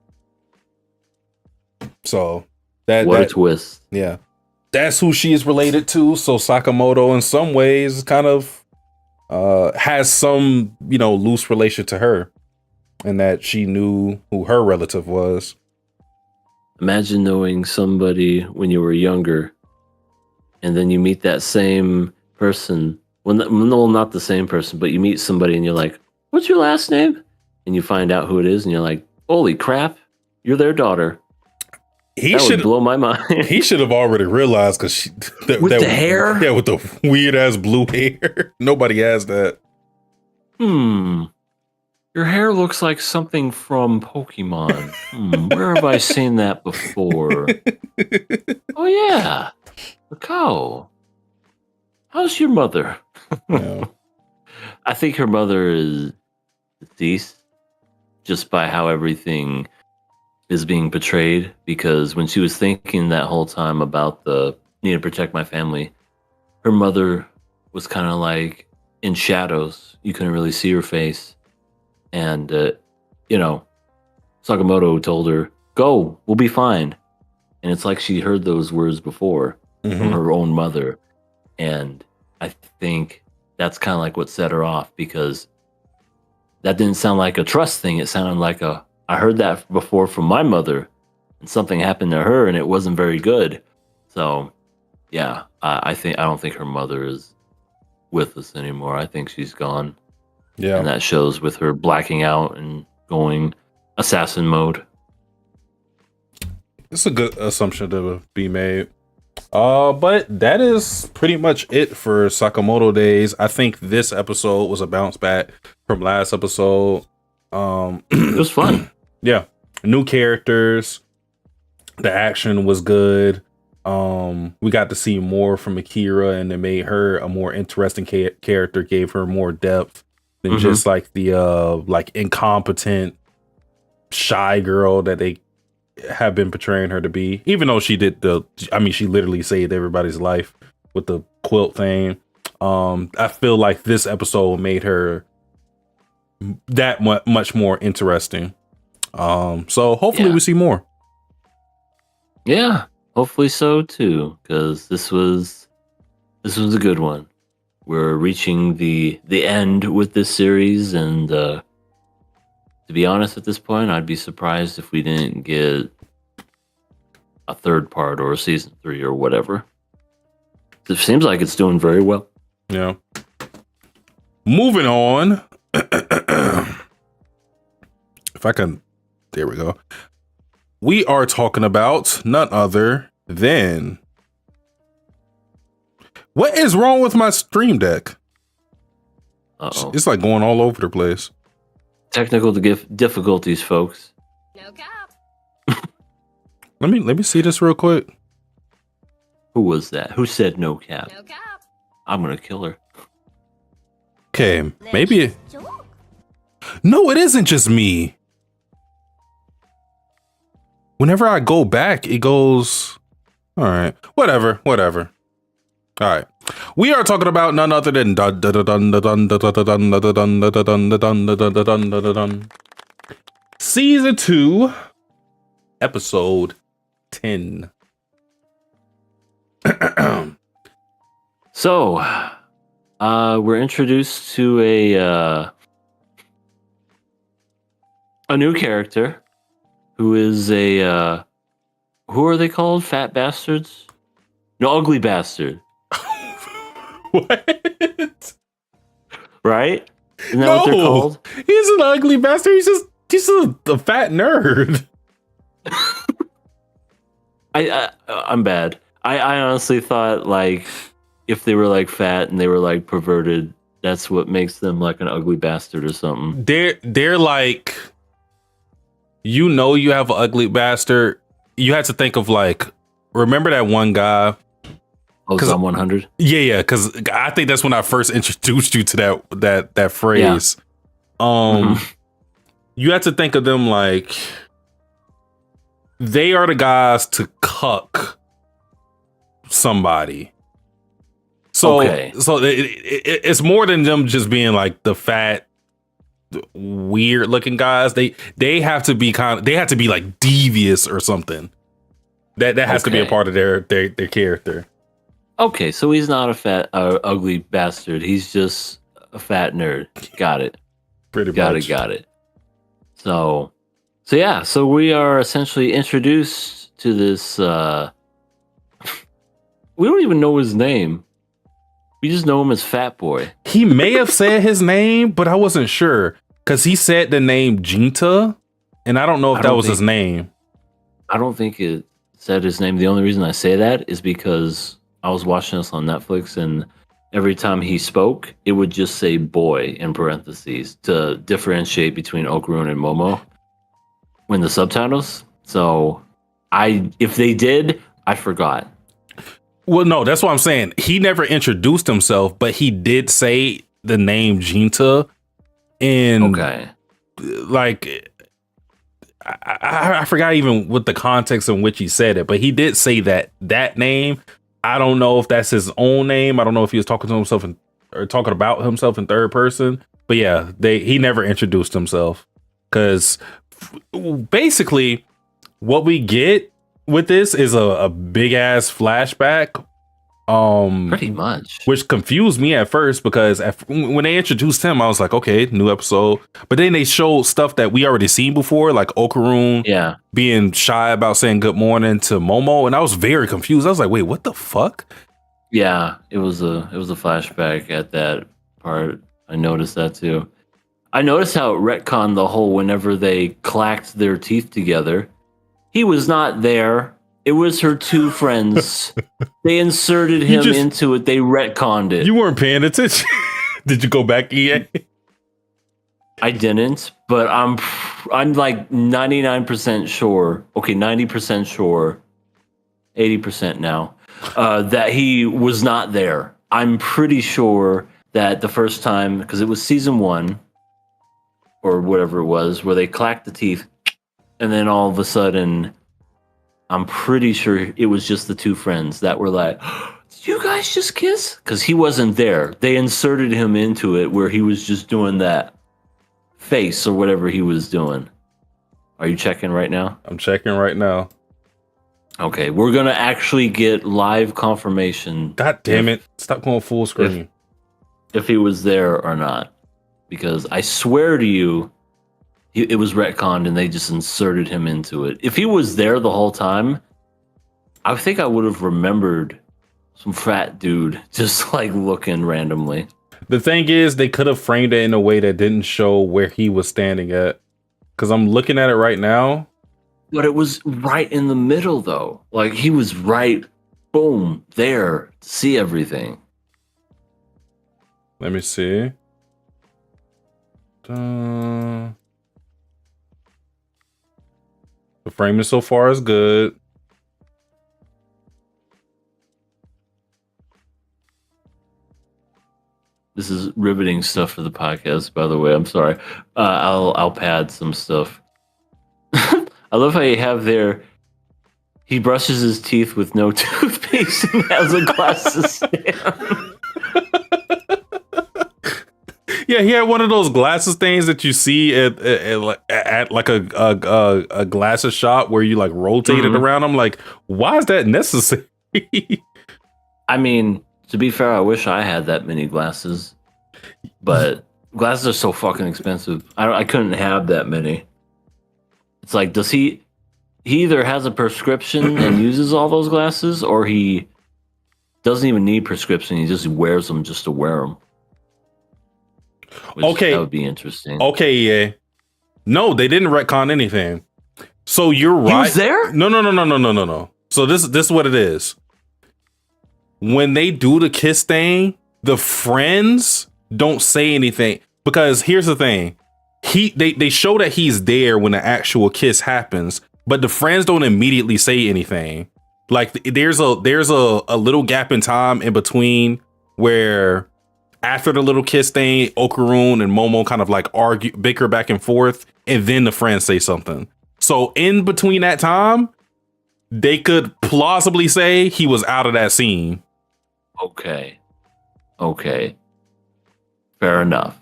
So what a twist. Yeah. That's who she is related to. So Sakamoto in some ways kind of has some, loose relation to her, and that she knew who her relative was. Imagine knowing somebody when you were younger, and then you meet that same person. Well, not the same person, but you meet somebody and you're like, "What's your last name?" And you find out who it is, and you're like, "Holy crap, you're their daughter." That would blow my mind. He should have already realized, because with the hair? Yeah, with the weird ass blue hair. Nobody has that. Your hair looks like something from Pokemon. Where have I seen that before? Oh yeah, the cow. How's your mother? Yeah. I think her mother is deceased, just by how everything is being portrayed, because when she was thinking that whole time about the need to protect my family, her mother was kind of like in shadows. You couldn't really see her face. And, Sakamoto told her, "Go, we'll be fine." And it's like she heard those words before from her own mother. And I think that's kind of like what set her off, because that didn't sound like a trust thing. It sounded like a, I heard that before from my mother, and something happened to her, and it wasn't very good. So, yeah, I don't think her mother is with us anymore. I think she's gone. Yeah. And that shows with her blacking out and going assassin mode. It's a good assumption to be made. But that is pretty much it for Sakamoto Days. I think this episode was a bounce back from last episode. It was fun. Yeah. New characters. The action was good. We got to see more from Akira, and it made her a more interesting character, gave her more depth than just like the like incompetent shy girl that they have been portraying her to be. Even though she she literally saved everybody's life with the quilt thing. I feel like this episode made her that much more interesting. So hopefully we see more. Yeah, hopefully so too, because this was a good one. We're reaching the end with this series, and to be honest, at this point, I'd be surprised if we didn't get a third part or a season 3 or whatever. It seems like it's doing very well. Yeah. Moving on. If I can, there we go. We are talking about none other than. What is wrong with my stream deck? Uh-oh. It's like going all over the place. Technical difficulties, folks. No cap. Let me see this real quick. Who was that? Who said no cap? No cap. I'm gonna kill her. Okay, maybe. No, it isn't just me. Whenever I go back, it goes. All right, whatever. All right, we are talking about none other than Season 2, Episode 10. So, we're introduced to a new character who is a who are they called? Fat bastards? No, ugly bastard. What? Right? Isn't that what they're called? He's an ugly bastard. He's just a fat nerd. I'm bad. I honestly thought like if they were like fat and they were like perverted, that's what makes them like an ugly bastard or something. They're like, you have an ugly bastard. You had to think of like, remember that one guy? Ozone 100. Yeah, because I think that's when I first introduced you to that phrase. Yeah. You have to think of them like they are the guys to cuck somebody. So it's more than them just being like the fat, weird looking guys. They have to be like devious or something. That has to be a part of their character. Okay, so he's not a fat, ugly bastard. He's just a fat nerd. Got it. Pretty much. Got it. So yeah. So we are essentially introduced to this. We don't even know his name. We just know him as Fat Boy. He may have said his name, but I wasn't sure because he said the name Jinta, and I don't know if that was his name. I don't think it said his name. The only reason I say that is because I was watching this on Netflix, and every time he spoke, it would just say boy in parentheses to differentiate between Okarun and Momo when the subtitles. So if they did, I forgot. Well, no, that's what I'm saying. He never introduced himself, but he did say the name Jinta. And like, I forgot even what the context in which he said it, but he did say that name. I don't know if that's his own name. I don't know if he was talking to himself or talking about himself in third person. But yeah, he never introduced himself because basically what we get with this is a big ass flashback Pretty much. Which confused me at first because when they introduced him, I was like, okay, new episode. But then they showed stuff that we already seen before, like Okarun being shy about saying good morning to Momo, and I was very confused. I was like, wait, what the fuck? Yeah, it was a flashback at that part. I noticed that too. I noticed how it retconned the whole whenever they clacked their teeth together. He was not there. It was her two friends. They inserted him into it. They retconned it. You weren't paying attention. Did you go back, EA? I didn't, but I'm like 99% sure. Okay, 90% sure. 80% now. That he was not there. I'm pretty sure that the first time, because it was season 1 or whatever it was, where they clacked the teeth, and then all of a sudden, I'm pretty sure it was just the two friends that were like, did you guys just kiss? Because he wasn't there. They inserted him into it where he was just doing that face or whatever he was doing. Are you checking right now? I'm checking right now. Okay, we're going to actually get live confirmation. God damn it. Stop going full screen. If he was there or not. Because I swear to you, it was retconned and they just inserted him into it. If he was there the whole time, I think I would have remembered some fat dude just like looking randomly. The thing is, they could have framed it in a way that didn't show where he was standing at. Because I'm looking at it right now. But it was right in the middle, though. Like, he was right, boom, there to see everything. Let me see. The framing so far is good. This is riveting stuff for the podcast, by the way. I'm sorry. I'll pad some stuff. I love how you have there. He brushes his teeth with no toothpaste and has a glasses stand. Yeah, he had one of those glasses things that you see at like a glasses shop where you like rotate it around. I'm like, why is that necessary? I mean, to be fair, I wish I had that many glasses, but glasses are so fucking expensive. I couldn't have that many. It's like, does he either has a prescription and uses all those glasses, or he doesn't even need prescription. He just wears them just to wear them. Okay. That would be interesting. Okay, yeah. No, they didn't retcon anything. So you're right. He was there? No. So this is what it is. When they do the kiss thing, the friends don't say anything. Because here's the thing. They show that he's there when the actual kiss happens, but the friends don't immediately say anything. Like there's a little gap in time in between where after the little kiss thing, Okarun and Momo kind of like bicker back and forth, and then the friends say something. So in between that time, they could plausibly say he was out of that scene. Okay. Fair enough.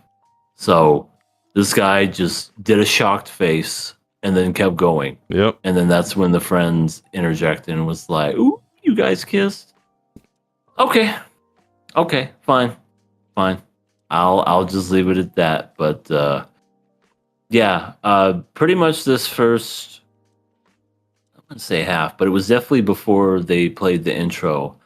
So this guy just did a shocked face and then kept going. Yep. And then that's when the friends interjected and was like, "Ooh, you guys kissed." Okay, fine. I'll just leave it at that. But pretty much this first, I wouldn't say half, but it was definitely before they played the intro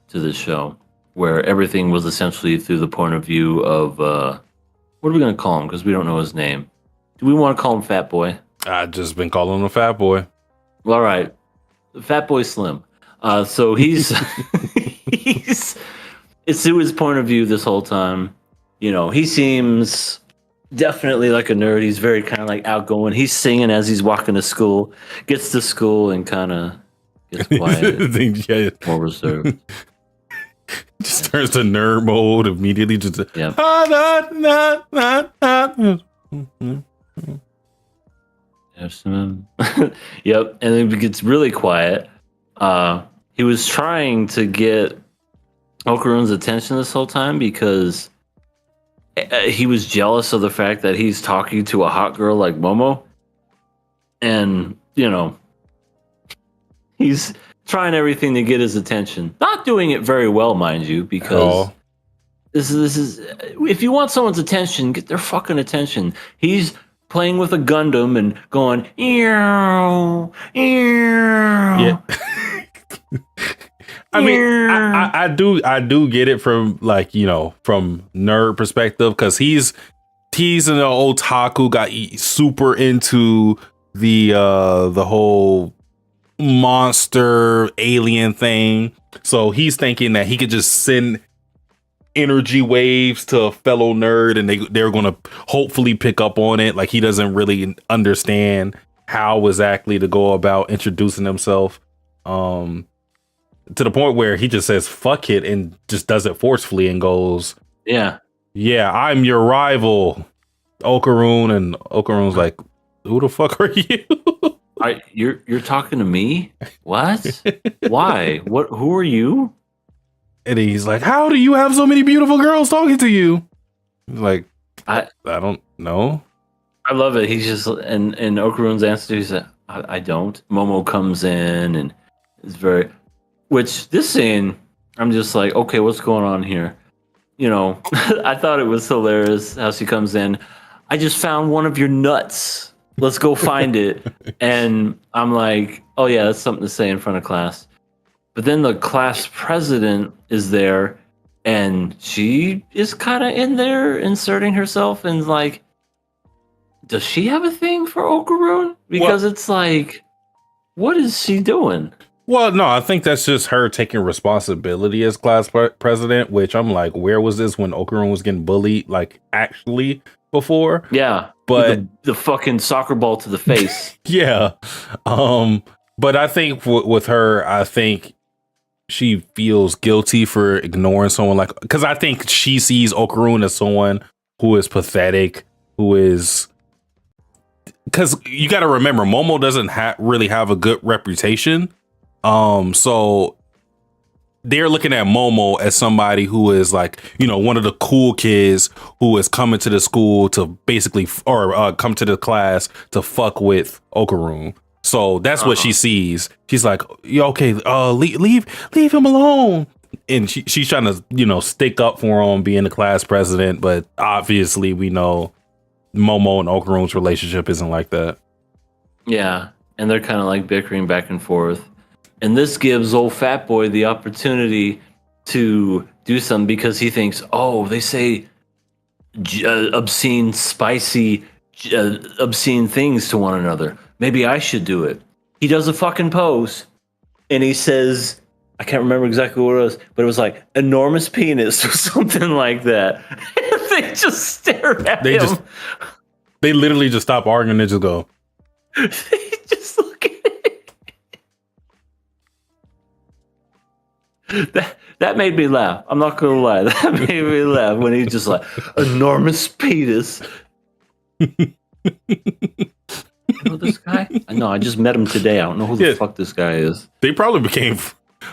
to the show, where everything was essentially through the point of view of what are we going to call him? Because we don't know his name. Do we want to call him Fat Boy? I've just been calling him Fat Boy. All right. Fat Boy Slim. So he's it's through his point of view this whole time. You know, he seems definitely like a nerd. He's very kind of like outgoing. He's singing as he's walking to school, gets to school and kind of gets quiet, more reserved. Just turns to nerd mode immediately. Just yep. Yep, and then it gets really quiet. He was trying to get Okarun's attention this whole time because he was jealous of the fact that he's talking to a hot girl like Momo, and you know, he's trying everything to get his attention. Not doing it very well, mind you, because this is if you want someone's attention, get their fucking attention. He's playing with a Gundam and going, ew, ew. Yeah. I mean, I do get it from like, you know, from nerd perspective, because he's an otaku, got super into the whole monster alien thing. So he's thinking that he could just send energy waves to a fellow nerd and they're gonna hopefully pick up on it. Like, he doesn't really understand how exactly to go about introducing himself. To the point where he just says fuck it and just does it forcefully and goes, yeah, I'm your rival, Okarun. And Okarun's like, who the fuck are you? You're talking to me? What? Why? What? Who are you? And he's like, how do you have so many beautiful girls talking to you? He's like, I don't know. I love it. He's just, and Okarun's answer is, I don't. Momo comes in and is very, which this scene, I'm just like, okay, what's going on here? You know, I thought it was hilarious how she comes in. I just found one of your nuts. Let's go find it. And I'm like, oh yeah, that's something to say in front of class. But then the class president is there and she is kind of in there inserting herself, and like, does she have a thing for Okarun? Because it's like, what is she doing? Well, no, I think that's just her taking responsibility as class president, which I'm like, where was this when Okarun was getting bullied, like, actually before? Yeah, but the fucking soccer ball to the face. Yeah. But I think with her, I think she feels guilty for ignoring someone, like, because I think she sees Okarun as someone who is pathetic, who is, because you got to remember, Momo doesn't really have a good reputation. So they're looking at Momo as somebody who is like, you know, one of the cool kids who is coming to the school to basically, or come to the class to fuck with Okarun. So that's what she sees. She's like, yeah, okay, leave him alone. And she's trying to, you know, stick up for him being the class president. But obviously we know Momo and Okarun's relationship isn't like that. Yeah. And they're kind of like bickering back and forth. And this gives old fat boy the opportunity to do something, because he thinks, oh, they say obscene, spicy, obscene things to one another. Maybe I should do it. He does a fucking pose, and he says, I can't remember exactly what it was, but it was like enormous penis or something like that. And they just stare at him. They literally just stop arguing and just go. They just look at it. That made me laugh. I'm not gonna lie. That made me laugh when he's just like, enormous penis. You know this guy? No, I just met him today. I don't know who the fuck this guy is. They probably became.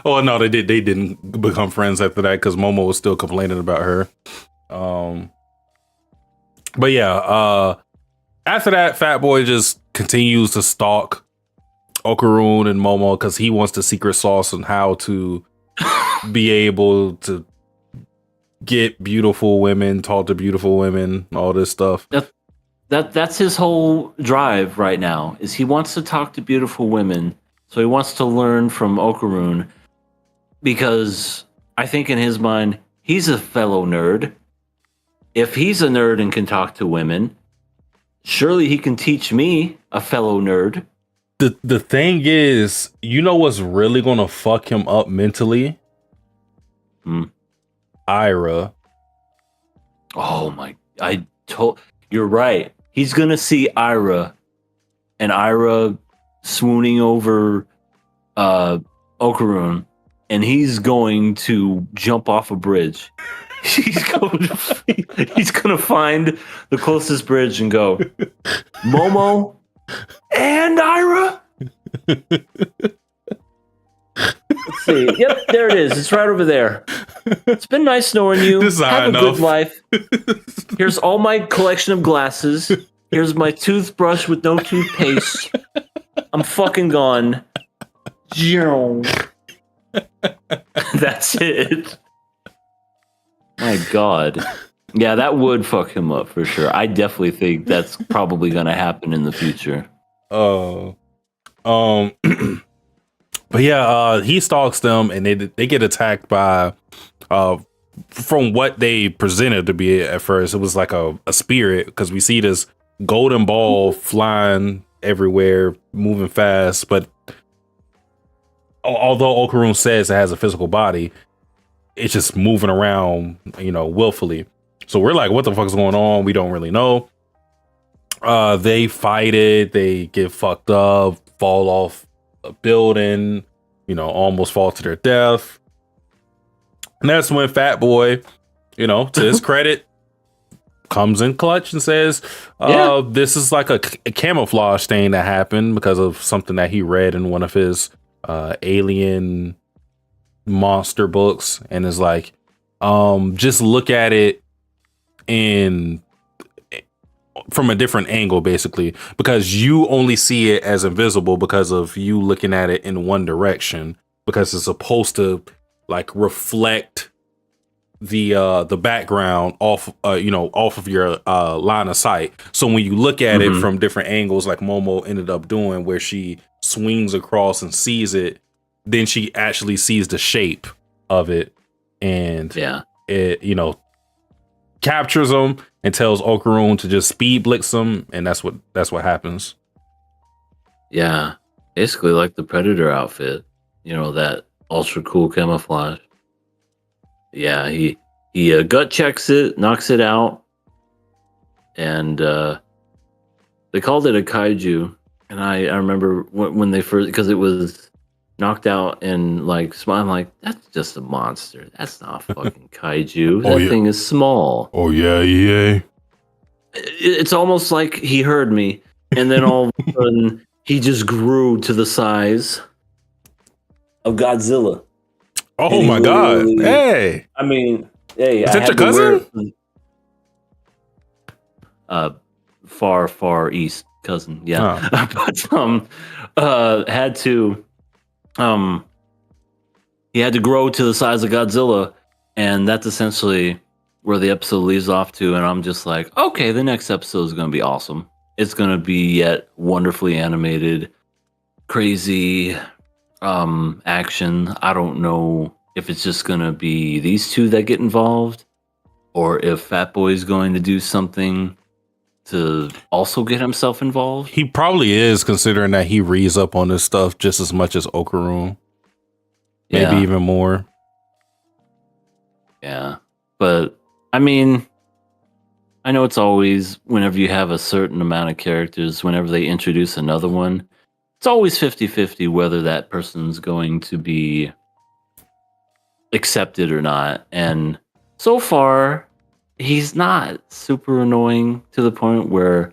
Oh no, they didn't become friends after that, because Momo was still complaining about her. But yeah, after that, Fat Boy just continues to stalk Okarun and Momo because he wants the secret sauce on how to be able to get beautiful women, talk to beautiful women, all this stuff. That's his whole drive right now, is he wants to talk to beautiful women. So he wants to learn from Okarun, because I think in his mind, he's a fellow nerd. If he's a nerd and can talk to women, surely he can teach me, a fellow nerd. The thing is, you know what's really gonna fuck him up mentally? Ira. Oh my, you're right. He's gonna see Ira, and Ira swooning over Okarun, and he's going to jump off a bridge. He's going to find the closest bridge and go, Momo and Ira. Let's see. Yep, there it is. It's right over there. It's been nice knowing you. Have a good life. Here's all my collection of glasses. Here's my toothbrush with no toothpaste. I'm fucking gone. That's it. My God. Yeah, that would fuck him up for sure. I definitely think that's probably going to happen in the future. But yeah, he stalks them, and they get attacked by, from what they presented to be at first, it was like a spirit, because we see this golden ball flying everywhere, moving fast. But although Okarun says it has a physical body, it's just moving around, willfully. So we're like, what the fuck is going on? We don't really know. They fight it. They get fucked up, fall off a building, almost fall to their death. And that's when Fat Boy, to his credit, comes in clutch and says, this is like a camouflage thing that happened because of something that he read in one of his alien monster books, and is like, just look at it from a different angle, basically, because you only see it as invisible because of you looking at it in one direction, because it's supposed to like reflect the background off of your line of sight. So when you look at it from different angles, like Momo ended up doing, where she swings across and sees it, then she actually sees the shape of it, and it captures him and tells Okarun to just speed blitz him, and that's what happens. Yeah, basically like the Predator outfit, that ultra cool camouflage. Yeah, he gut checks it, knocks it out, and they called it a kaiju. And I remember when they first, because it was knocked out and like, I'm like, that's just a monster. That's not a fucking kaiju. That thing is small. Oh yeah. It's almost like he heard me, and then all of a sudden he just grew to the size of Godzilla. Oh my God! Hey, I mean, hey, is that your cousin? Far east cousin, yeah. But had to, he had to grow to the size of Godzilla, and that's essentially where the episode leaves off to. And I'm just like, okay, the next episode is going to be awesome. It's going to be yet wonderfully animated, crazy action. I don't know if it's just going to be these two that get involved, or if Fat Boy is going to do something to also get himself involved. He probably is, considering that he reads up on this stuff just as much as Okarun. Maybe even more. Yeah. But I mean, I know it's always, whenever you have a certain amount of characters, whenever they introduce another one, it's always 50-50 whether that person's going to be accepted or not. And so far, he's not super annoying to the point where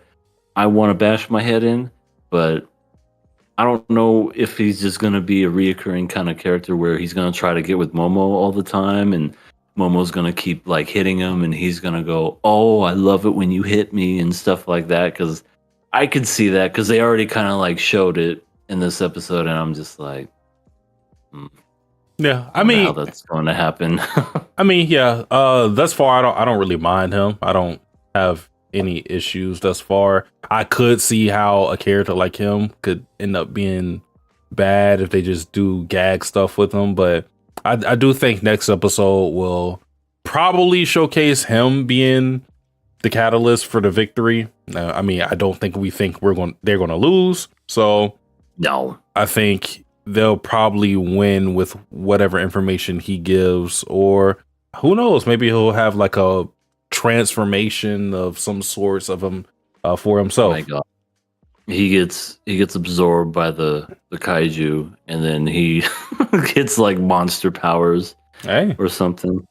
I want to bash my head in, but I don't know if he's just going to be a reoccurring kind of character where he's going to try to get with Momo all the time, and Momo's going to keep like hitting him, and he's going to go, oh, I love it when you hit me and stuff like that. Because I could see that, because they already kind of like showed it in this episode, and I'm just like, yeah, I mean, how that's going to happen. I mean, yeah, thus far I don't really mind him. I don't have any issues thus far. I could see how a character like him could end up being bad if they just do gag stuff with him, but I do think next episode will probably showcase him being the catalyst for the victory. I mean, I don't think they're going to lose. So no, I think they'll probably win with whatever information he gives, or who knows, maybe he'll have like a transformation of some sorts of him for himself. Oh my God. He gets absorbed by the kaiju, and then he gets like monster powers, or something.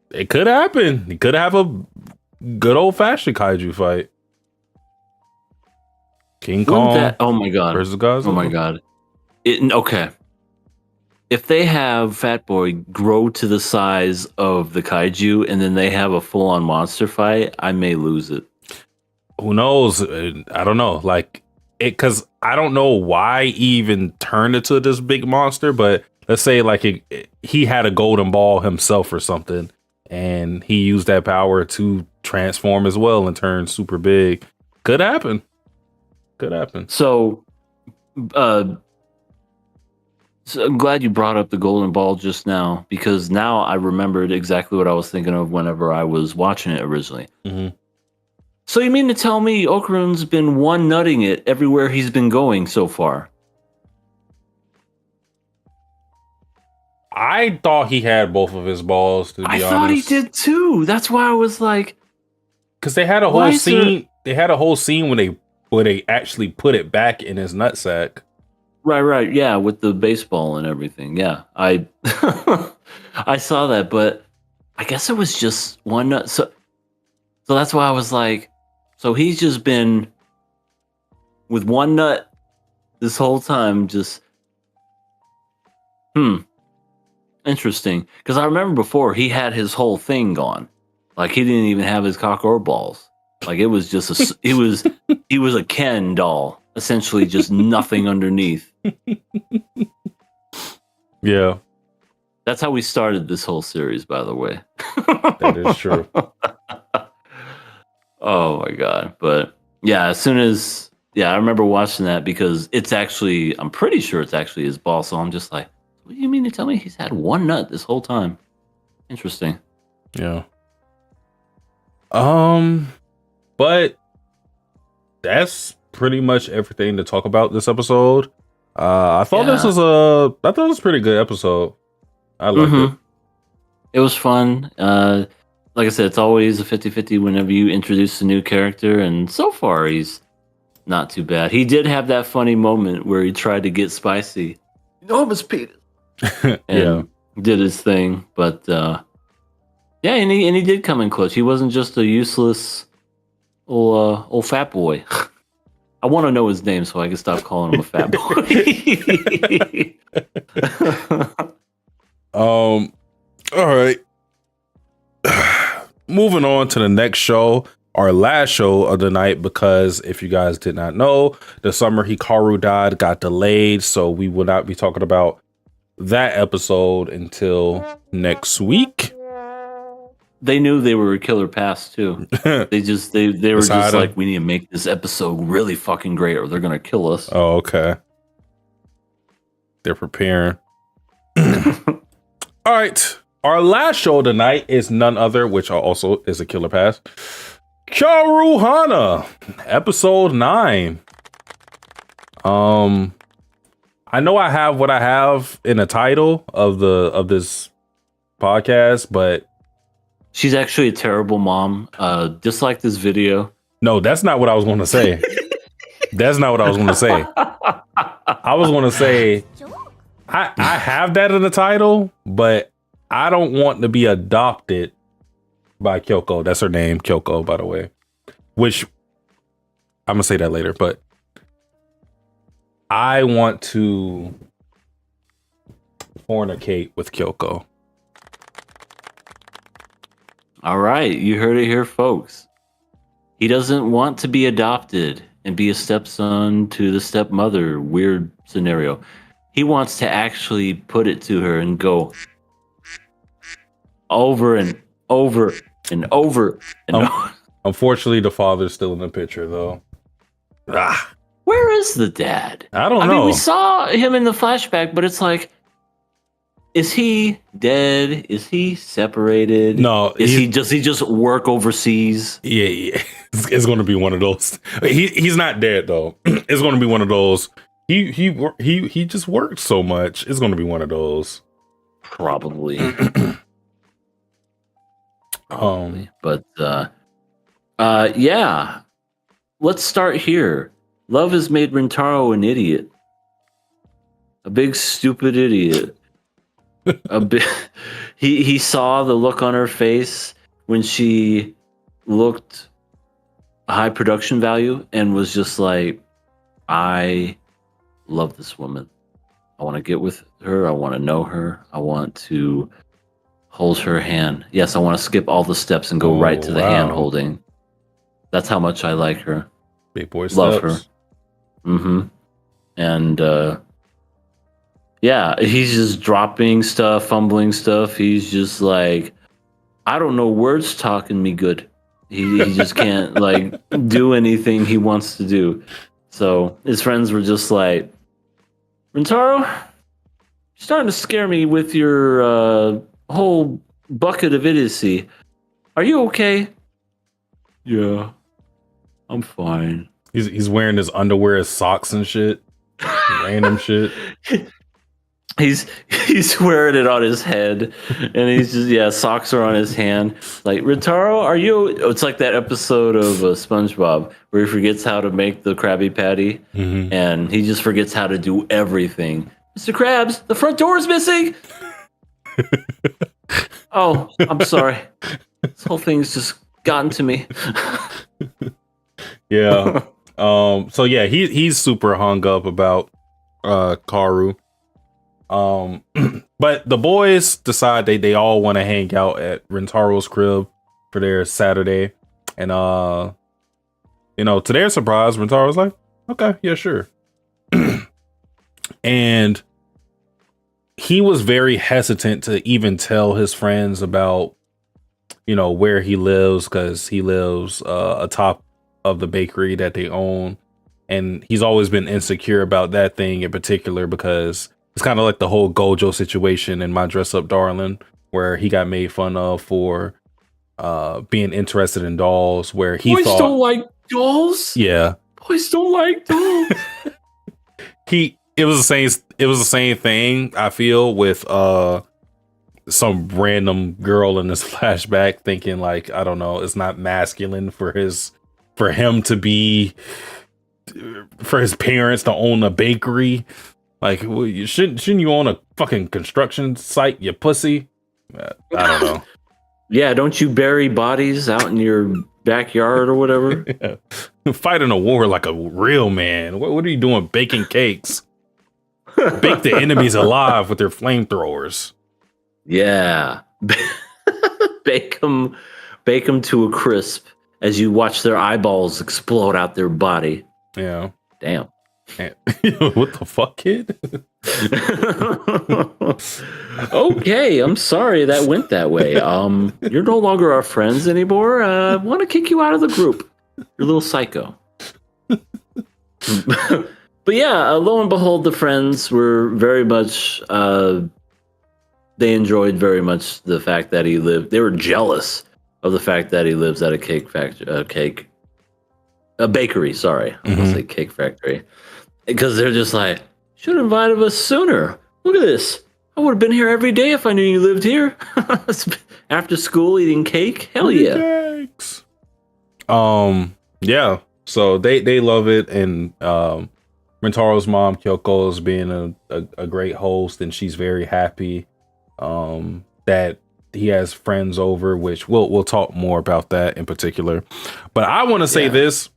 It could happen. He could have a good old fashioned kaiju fight. King Kong. Oh my God. Versus Godzilla. Oh my God. Okay. If they have Fat Boy grow to the size of the kaiju, and then they have a full on monster fight, I may lose it. Who knows? I don't know. Like, because I don't know why he even turned into this big monster, but let's say like he had a golden ball himself or something, and he used that power to transform as well and turn super big. Could happen. So, so I'm glad you brought up the golden ball just now, because now I remembered exactly what I was thinking of whenever I was watching it originally. Mm-hmm. So you mean to tell me Okarun's been one nutting it everywhere he's been going so far? I thought he had both of his balls, to be honest. I thought he did too. That's why I was like, because they had a whole scene. They had a whole scene when they actually put it back in his nutsack. Right, yeah, with the baseball and everything. Yeah, I I saw that, but I guess it was just one nut. So that's why I was like, so he's just been with one nut this whole time. Just interesting. Because I remember before he had his whole thing gone, like he didn't even have his cock or balls. Like it was just he was a Ken doll, essentially, just nothing underneath. Yeah, that's how we started this whole series, by the way. That is true. Oh my god! But yeah, as soon as I remember watching that, because it's actually, I'm pretty sure it's actually his ball. So I'm just like, what do you mean to tell me he's had one nut this whole time? Interesting. Yeah. But that's pretty much everything to talk about this episode. I thought this was I thought it was a pretty good episode. I liked it. It was fun. Like I said, it's always a 50-50 whenever you introduce a new character, and so far he's not too bad. He did have that funny moment where he tried to get spicy. Enormous penis. And did his thing, but yeah, and he did come in clutch. He wasn't just a useless old fat boy. I want to know his name so I can stop calling him a fat boy. All right. Moving on to the next show, our last show of the night, because if you guys did not know, the summer Hikaru died got delayed, so we will not be talking about that episode until next week. They knew they were a killer past too. they were just like, we need to make this episode really fucking great or they're gonna kill us. Oh, okay. They're preparing. All right. Our last show tonight is none other, which also is a killer pass. Kaoru Hana, episode 9. I know I have what I have in the title of this podcast, but she's actually a terrible mom. Just like this video. No, that's not what I was going to say. That's not what I was going to say. I was going to say I have that in the title, but I don't want to be adopted by Kyoko. That's her name, Kyoko, by the way. Which I'm gonna say that later, but I want to fornicate with Kyoko. All right, you heard it here, folks. He doesn't want to be adopted and be a stepson to the stepmother. Weird scenario. He wants to actually put it to her and go over and over and over and over. Unfortunately, the father's still in the picture, though. Where is the dad? I don't know. I mean, we saw him in the flashback, but it's like, is he dead? Is he separated? No. Does he just work overseas? Yeah. It's going to be one of those. He's not dead, though. It's going to be one of those. He just works so much. It's going to be one of those. Probably. But yeah. Let's start here. Love has made Rintaro an idiot. A big stupid idiot. He saw the look on her face when she looked high production value and was just like, I love this woman. I want to get with her. I want to know her. I want to hold her hand. Yes, I want to skip all the steps and go right to the hand holding. That's how much I like her. Big boy steps. Love her. Mm-hmm. And yeah, he's just dropping stuff, fumbling stuff. He's just like, I don't know words talking me good. He just can't like do anything he wants to do. So his friends were just like, Rintaro, you're starting to scare me with your whole bucket of idiocy. Are you okay? Yeah, I'm fine. He's wearing his underwear, his socks and shit, random shit. He's wearing it on his head, and he's just socks are on his hand. Like, Rintaro, are you? It's like that episode of SpongeBob where he forgets how to make the Krabby Patty, and he just forgets how to do everything. Mr. Krabs, the front door is missing. Oh, I'm sorry. This whole thing's just gotten to me. Yeah. So yeah, he's super hung up about Kaoru. But the boys decide they all want to hang out at Rintaro's crib for their Saturday. And to their surprise, Rintaro's like, okay, yeah, sure. And he was very hesitant to even tell his friends about, where he lives, because he lives atop of the bakery that they own. And he's always been insecure about that thing in particular, because it's kind of like the whole Gojo situation in My Dress Up Darling, where he got made fun of for being interested in dolls, where he Boys thought, don't like dolls. yeah, Boys don't like dolls. it was the same thing, I feel, with some random girl in this flashback, thinking like, I don't know, it's not masculine for his parents to own a bakery. Like, well, shouldn't you own a fucking construction site, you pussy? I don't know. Yeah, don't you bury bodies out in your backyard or whatever? Yeah. Fighting a war like a real man. What are you doing baking cakes? Bake the enemies alive with their flamethrowers. Yeah. bake them to a crisp as you watch their eyeballs explode out their body. Yeah. Damn. What the fuck, kid? Okay, I'm sorry that went that way. You're no longer our friends anymore. I want to kick you out of the group. You're a little psycho. But yeah, lo and behold, the friends were very much. They enjoyed very much the fact that he lived. They were jealous of the fact that he lives at a cake factory, a bakery. Sorry, I was say cake factory. Because they're just like, should have invited us sooner. Look at this. I would have been here every day if I knew you lived here. After school eating cake. Hell yeah. Cakes. Yeah. So they love it, and Rintaro's mom Kyoko is being a great host, and she's very happy that he has friends over, which we'll talk more about that in particular. But I want to say this,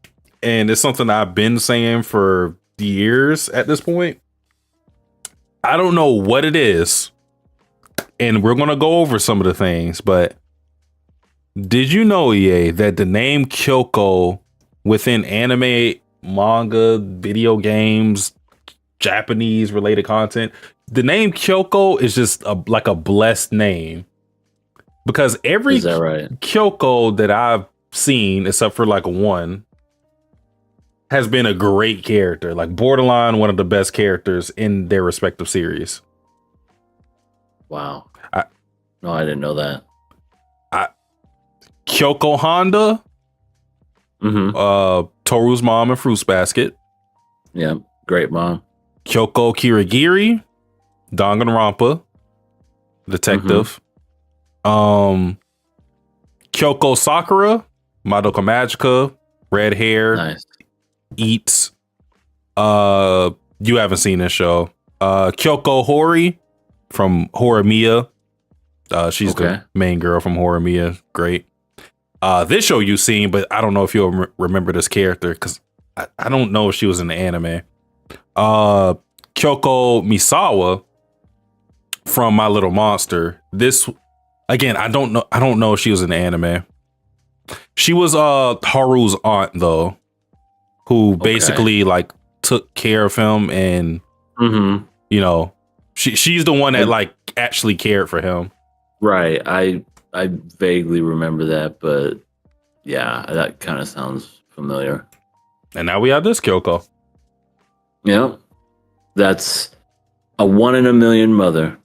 and it's something I've been saying for years at this point. I don't know what it is, and we're gonna go over some of the things, but did you know, EA, that the name Kyoko within anime, manga, video games, Japanese related content, the name Kyoko is just like a blessed name, because every Is that right? Kyoko that I've seen, except for like one, has been a great character, like borderline one of the best characters in their respective series. Wow. No, I didn't know that. Kyoko Honda, Toru's mom in Fruits Basket. Yeah, great mom. Kyoko Kirigiri, Danganronpa, detective. Kyoko Sakura, Madoka Magica, red hair. Nice. Eats. You haven't seen this show. Kyoko Hori from Horimiya. She's the main girl from Horimiya. Great. This show you've seen, but I don't know if you'll remember this character, because I don't know if she was in the anime. Kyoko Misawa from My Little Monster. This, again, I don't know if she was in the anime. She was Haru's aunt, though, who basically like took care of him, and you know, she's the one that like actually cared for him. Right. I vaguely remember that, but yeah, that kind of sounds familiar. And now we have this Kyoko. Yeah, that's a 1 in a million mother.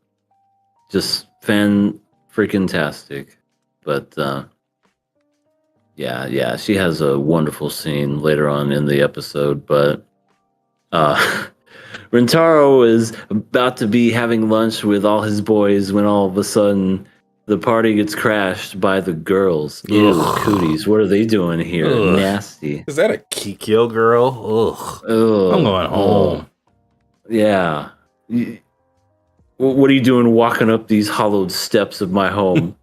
Just fan-freaking-tastic. But yeah, she has a wonderful scene later on in the episode. But Rintaro is about to be having lunch with all his boys when all of a sudden the party gets crashed by the girls. Ew, cooties. What are they doing here? Ugh. Nasty. Is that a Kikyo girl? Ugh. I'm going home. Yeah. What are you doing walking up these hollowed steps of my home?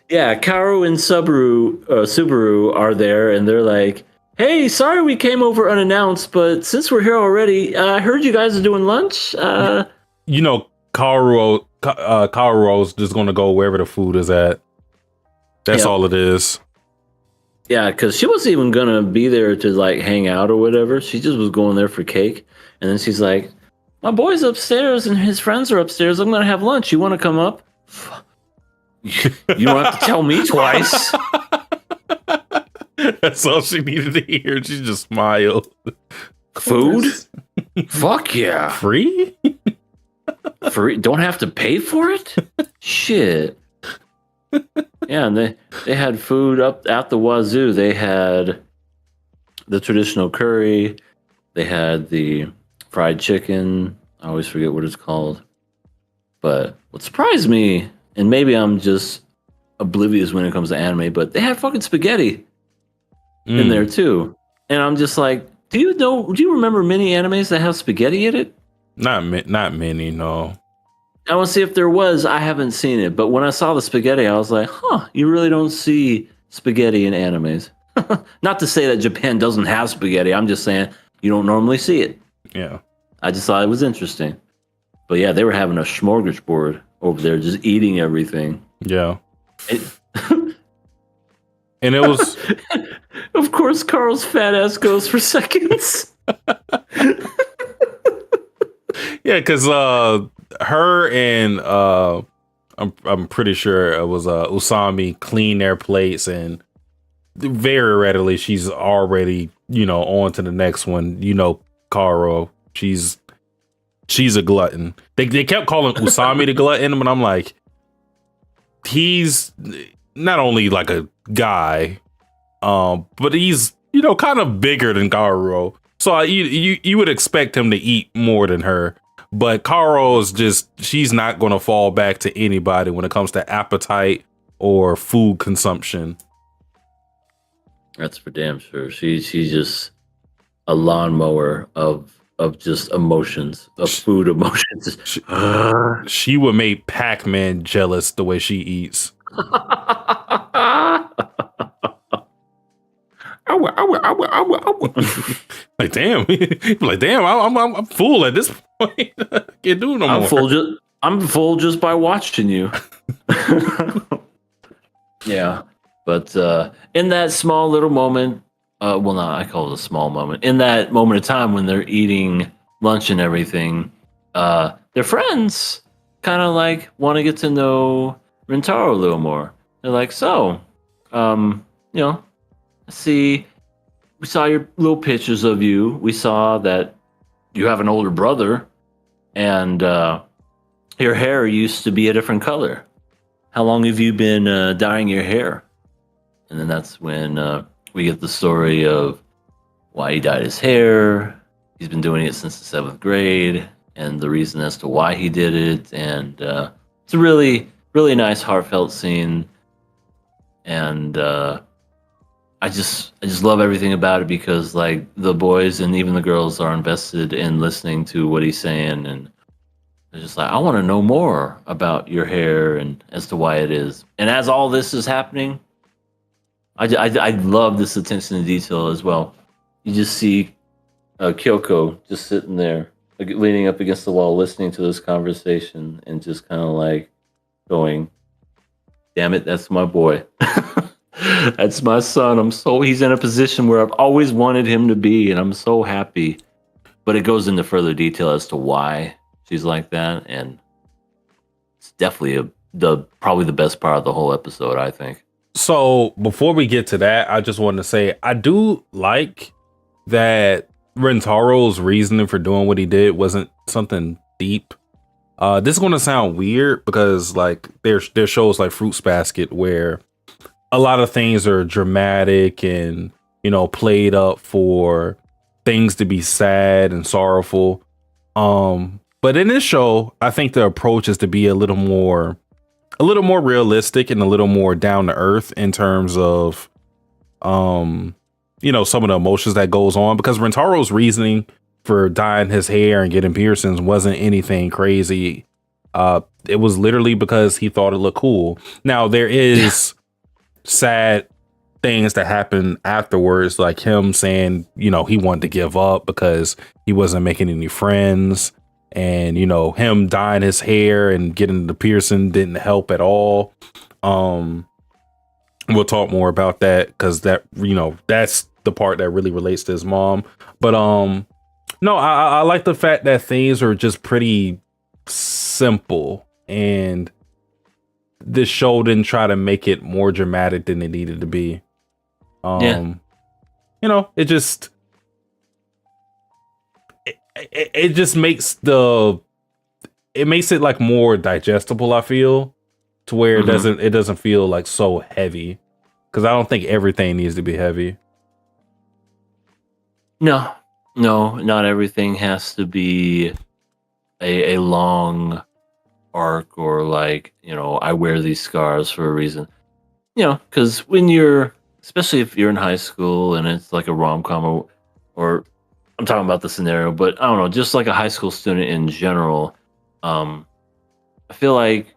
Yeah, Kaoru and Subaru are there, and they're like, hey, sorry we came over unannounced, but since we're here already, I heard you guys are doing lunch. You know, Kaoru's just going to go wherever the food is at. That's all it is. Yeah, because she wasn't even going to be there to like hang out or whatever. She just was going there for cake. And then she's like, my boy's upstairs and his friends are upstairs. I'm going to have lunch. You want to come up? You don't have to tell me twice. That's all she needed to hear. She just smiled. Food? Fuck yeah. Free? Free? Don't have to pay for it? Shit. Yeah, and they had food up at the wazoo. They had the traditional curry. They had the fried chicken. I always forget what it's called. But what surprised me, and maybe I'm just oblivious when it comes to anime, but they had fucking spaghetti in there too. And I'm just like, do you remember many animes that have spaghetti in it? Not many, no. I want to see if there was. I haven't seen it, but when I saw the spaghetti, I was like, huh, you really don't see spaghetti in animes. Not to say that Japan doesn't have spaghetti. I'm just saying you don't normally see it. Yeah. I just thought it was interesting. But yeah, they were having a smorgasbord over there, just eating everything. Yeah. And it was... Of course, Carl's fat ass goes for seconds. Yeah, because her and I'm pretty sure it was Usami clean their plates, and very readily she's already, on to the next one. Kaoru, she's a glutton. They kept calling Usami the glutton, but I'm like, he's not only like a guy, but he's kind of bigger than Kaoru. So you would expect him to eat more than her. But Kaoru is she's not going to fall back to anybody when it comes to appetite or food consumption. That's for damn sure. She's just a lawnmower of just emotions, of food emotions. She would make Pac-Man jealous the way she eats. Like damn, I'm full at this point. Can't do no more. I'm full just by watching you. Yeah, but in that small little moment, I call it a small moment. In that moment of time when they're eating lunch and everything, their friends kind of like want to get to know Rintaro a little more. They're like, so, see, we saw your little pictures of you. We saw that you have an older brother, and your hair used to be a different color. How long have you been dyeing your hair? And then that's when we get the story of why he dyed his hair. He's been doing it since the 7th grade, and the reason as to why he did it. And it's a really, really nice, heartfelt scene. And I just love everything about it because like the boys and even the girls are invested in listening to what he's saying, and they're just like, I want to know more about your hair and as to why it is. And as all this is happening, I love this attention to detail as well. You just see Kyoko just sitting there, leaning up against the wall, listening to this conversation, and just kind of like going, "Damn it, that's my boy." That's my son. He's in a position where I've always wanted him to be, and I'm so happy. But it goes into further detail as to why she's like that, and it's definitely probably the best part of the whole episode, I think. So before we get to that, I just wanted to say I do like that Rentaro's reasoning for doing what he did wasn't something deep. This is going to sound weird because like there's shows like Fruits Basket where a lot of things are dramatic and, you know, played up for things to be sad and sorrowful. But in this show, I think the approach is to be a little more realistic and a little more down to earth in terms of, you know, some of the emotions that goes on, because Rentaro's reasoning for dyeing his hair and getting piercings wasn't anything crazy. It was literally because he thought it looked cool. Now there is sad things that happen afterwards, like him saying, you know, he wanted to give up because he wasn't making any friends, and, you know, him dyeing his hair and getting the piercing didn't help at all. We'll talk more about that because that, you know, that's the part that really relates to his mom. But no, I like the fact that things are just pretty simple, and this show didn't try to make it more dramatic than it needed to be. You know, it just makes it like more digestible, I feel, to where it doesn't feel like so heavy, because I don't think everything needs to be heavy. No, not everything has to be a long arc, or like, you know, I wear these scars for a reason. You know, because when especially if you're in high school and it's like a rom-com, or I'm talking about the scenario, but I don't know, just like a high school student in general, I feel like,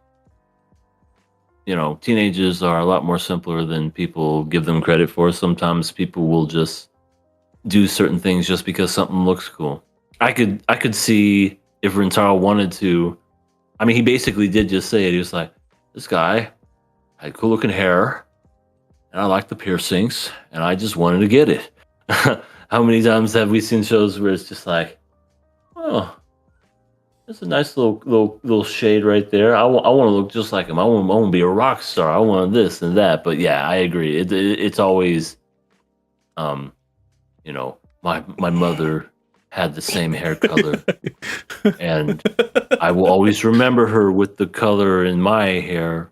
you know, teenagers are a lot more simpler than people give them credit for. Sometimes people will just do certain things just because something looks cool. I could see if Rentaro wanted to. I mean, he basically did just say it. He was like, this guy had cool looking hair, and I like the piercings, and I just wanted to get it. How many times have we seen shows where it's just like, oh, that's a nice little shade right there. I want to look just like him. I want to be a rock star. I want this and that. But yeah, I agree. It's always, you know, my mother had the same hair color, and I will always remember her with the color in my hair.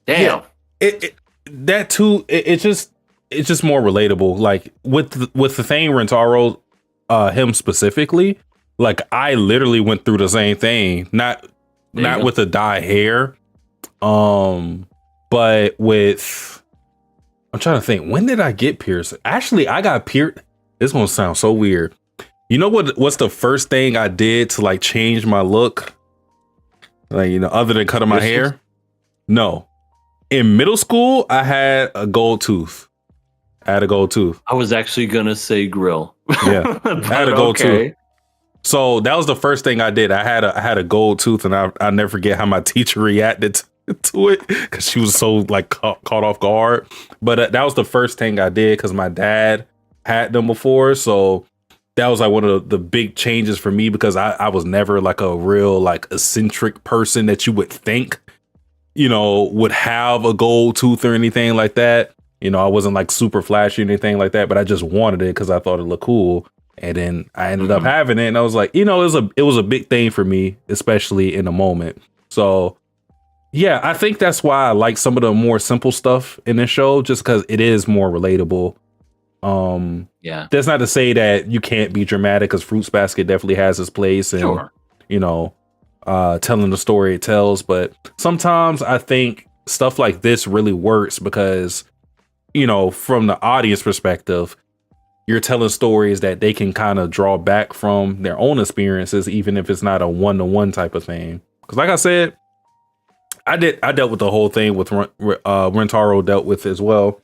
Damn. Yeah, that too. It's just more relatable. Like with the thing Rentaro, him specifically. Like I literally went through the same thing. Not with the dye hair, but with. I'm trying to think. When did I get pierced? Actually, I got pierced. This gonna sound so weird. You know what's the first thing I did to like change my look? Like, you know, other than cutting my hair? No. In middle school, I had a gold tooth. I was actually gonna say grill. Yeah, I had a gold tooth. So that was the first thing I did. I had a gold tooth, and I never forget how my teacher reacted to it, because she was so like caught off guard. But that was the first thing I did because my dad had them before. So that was like one of the big changes for me, because I was never like a real like eccentric person that you would think, you know, would have a gold tooth or anything like that. You know, I wasn't like super flashy or anything like that, but I just wanted it because I thought it looked cool. And then I ended up having it, and I was like, you know, it was a big thing for me, especially in the moment. So yeah, I think that's why I like some of the more simple stuff in this show, just because it is more relatable. Yeah, that's not to say that you can't be dramatic, because Fruits Basket definitely has its place, and you know, telling the story it tells. But sometimes I think stuff like this really works because, you know, from the audience perspective, you're telling stories that they can kind of draw back from their own experiences, even if it's not a one-to-one type of thing. Because like I said, I dealt with the whole thing with Rentaro dealt with as well.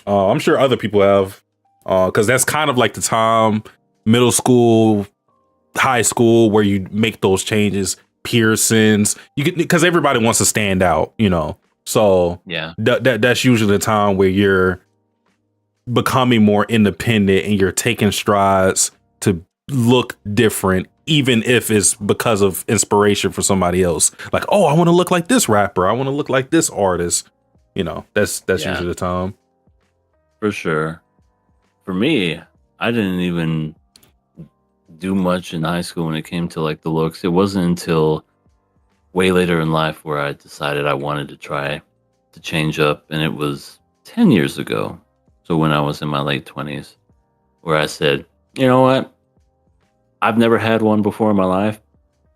I'm sure other people have, because that's kind of like the time, middle school, high school, where you make those changes, piercings. You can, because everybody wants to stand out, you know. So Yeah. that's usually the time where you're becoming more independent and you're taking strides to look different, even if it's because of inspiration for somebody else. Like, oh, I want to look like this rapper. I want to look like this artist. You know, that's usually the time. For sure. For me, I didn't even do much in high school when it came to like the looks. It wasn't until way later in life where I decided I wanted to try to change up, and it was 10 years ago. So when I was in my late 20s, where I said, you know what? I've never had one before in my life.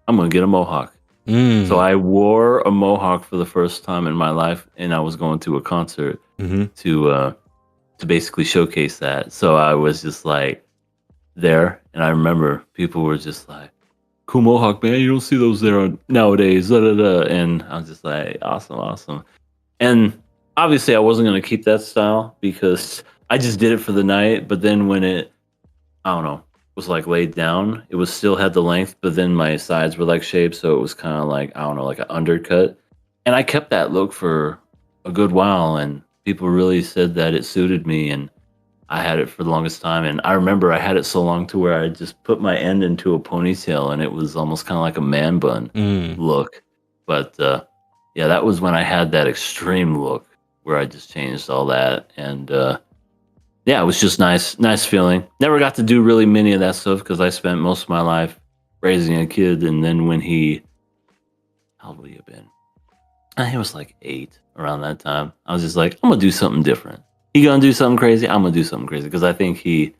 I'm going to get a mohawk. So I wore a mohawk for the first time in my life, and I was going to a concert to basically showcase that. So I was just like there, and I remember people were just like, cool mohawk, man. You don't see those there nowadays. Da, da, da. And I was just like, awesome. And obviously I wasn't going to keep that style because I just did it for the night. But then when it, I don't know, was like laid down, it was still had the length, but then my sides were like shaved. So it was kind of like, I don't know, like an undercut. And I kept that look for a good while, and people really said that it suited me, and I had it for the longest time. And I remember I had it so long to where I just put my end into a ponytail, and it was almost kind of like a man bun look. But yeah, that was when I had that extreme look where I just changed all that. And yeah, it was just nice feeling. Never got to do really many of that stuff because I spent most of my life raising a kid. And then when how old would he have been? He was like 8 around that time. I was just like, I'm going to do something different. He gonna do something crazy? I'm gonna do something crazy because I think I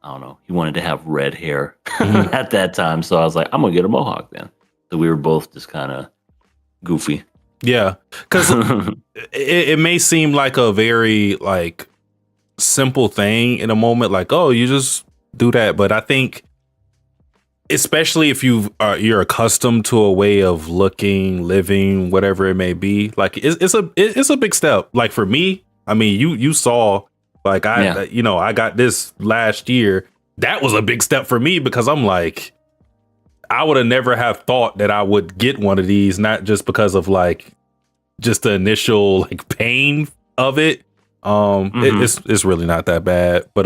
don't know, he wanted to have red hair at that time. So I was like, I'm gonna get a mohawk then. So we were both just kind of goofy. Yeah, because it may seem like a very like simple thing in a moment, like, oh, you just do that. But I think, especially if you're accustomed to a way of looking, living, whatever it may be, like it's a big step. Like for me. I mean, you saw, like, I got this last year. That was a big step for me because I'm like, I would have never have thought that I would get one of these, not just because of like just the initial like pain of it. It's really not that bad, but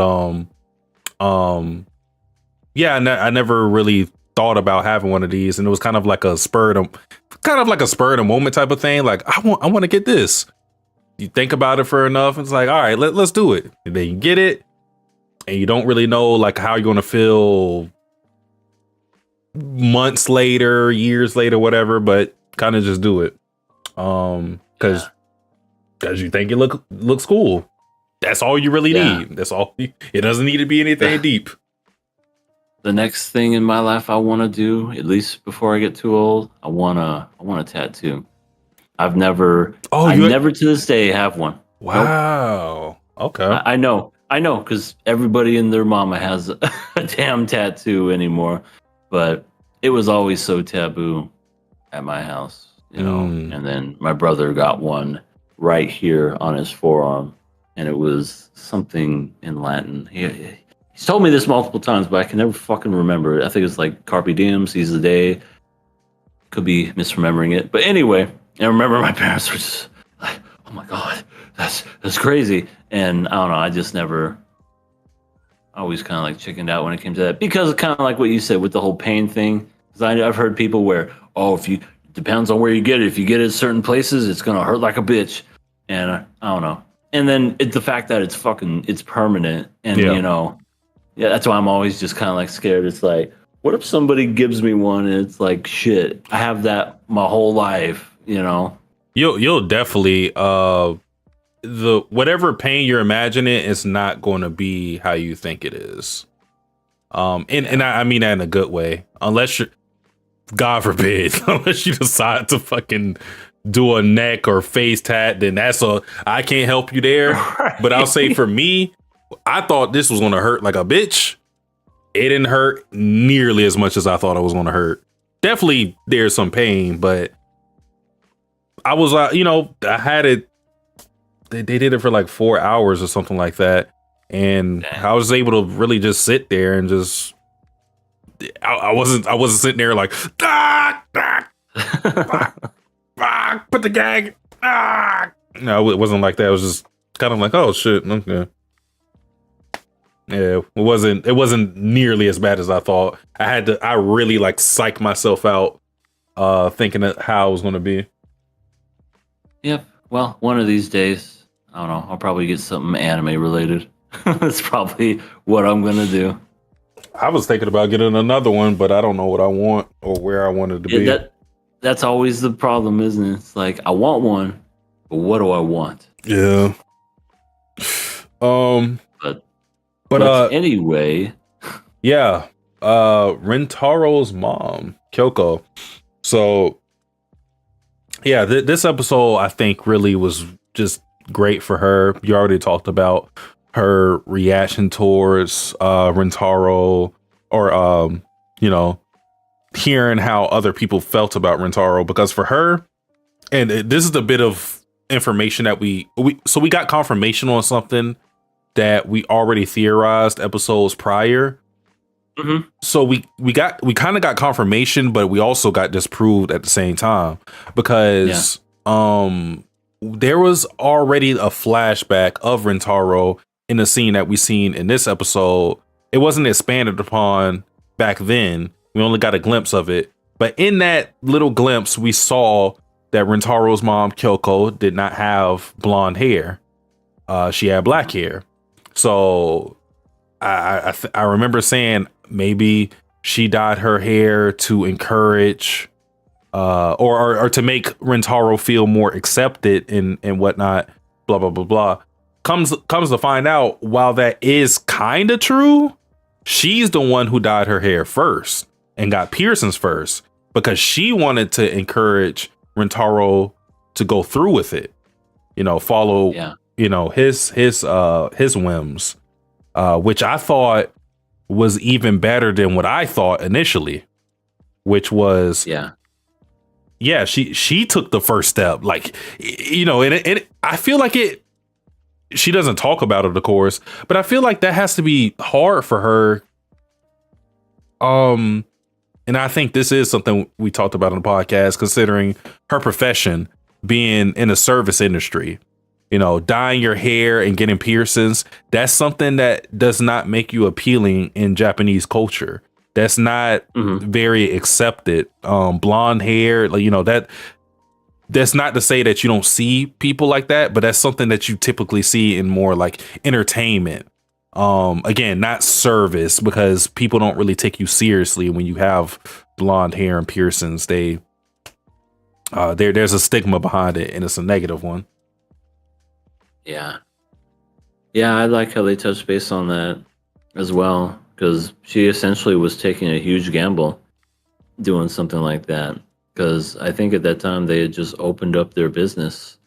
yeah, I never really thought about having one of these, and it was kind of like a spur of the moment type of thing. Like I want to get this. You think about it for enough, it's like, all right, let's do it. And then you get it, and you don't really know like how you're gonna feel months later, years later, whatever. But kind of just do it, because you think it looks cool. That's all you really need. That's all. It doesn't need to be anything deep. The next thing in my life I want to do, at least before I get too old, I want a tattoo. I've never, never to this day have one. Wow. Nope. Okay. I know, because everybody and their mama has a damn tattoo anymore, but it was always so taboo at my house, you know. And then my brother got one right here on his forearm, and it was something in Latin. He's told me this multiple times, but I can never fucking remember it. I think it's like Carpe Diem, seize the day. Could be misremembering it, but anyway. I remember my parents were just like, oh my God, that's crazy. And I don't know, I just never, I always kind of like chickened out when it came to that. Because kind of like what you said with the whole pain thing. Because I've heard people where, depends on where you get it. If you get it at certain places, it's going to hurt like a bitch. And I don't know. And then the fact that it's permanent. And, you know, that's why I'm always just kind of like scared. It's like, what if somebody gives me one and it's like, shit, I have that my whole life. You know, you'll definitely the whatever pain you're imagining is not going to be how you think it is. And I mean that in a good way, unless you, God forbid, unless you decide to fucking do a neck or face tat, then I can't help you there. Right. But I'll say for me, I thought this was going to hurt like a bitch. It didn't hurt nearly as much as I thought it was going to hurt. Definitely there's some pain, but I was, I had it. They did it for like 4 hours or something like that, and I was able to really just sit there and just. I wasn't sitting there like put the gag. No, it wasn't like that. It was just kind of like, oh shit, okay. Yeah, it wasn't nearly as bad as I thought. I really like psych myself out thinking that how it was going to be. Yep. Well, one of these days, I don't know, I'll probably get something anime related. That's probably what I'm going to do. I was thinking about getting another one, but I don't know what I want or where I wanted to be. That's always the problem, isn't it? It's like, I want one, but what do I want? Yeah. But anyway. Yeah. Rintaro's mom, Kyoko. So yeah, this episode I think really was just great for her. You already talked about her reaction towards Rintaro, or hearing how other people felt about Rintaro, because for her, and this is the bit of information that we got confirmation on something that we already theorized episodes prior. Mm-hmm. So we kind of got confirmation, but we also got disproved at the same time, because there was already a flashback of Rintaro in the scene that we seen in this episode. It wasn't expanded upon back then. We only got a glimpse of it, but in that little glimpse, we saw that Rintaro's mom, Kyoko, did not have blonde hair. She had black hair. So I remember saying maybe she dyed her hair to encourage or to make Rintaro feel more accepted and whatnot, blah blah blah blah. Comes to find out, while that is kind of true, she's the one who dyed her hair first and got piercings first, because she wanted to encourage Rintaro to go through with it, follow his whims, which I thought was even better than what I thought initially, which was she took the first step, like, and I feel like she doesn't talk about it, of course, but I feel like that has to be hard for her. And I think this is something we talked about on the podcast, considering her profession being in the service industry. Dyeing your hair and getting piercings, that's something that does not make you appealing in Japanese culture. That's not very accepted. Blonde hair, that's not to say that you don't see people like that, but that's something that you typically see in more like entertainment. Again, not service, because people don't really take you seriously when you have blonde hair and piercings. There's a stigma behind it, and it's a negative one. Yeah, I like how they touched base on that as well, because she essentially was taking a huge gamble doing something like that, because I think at that time they had just opened up their business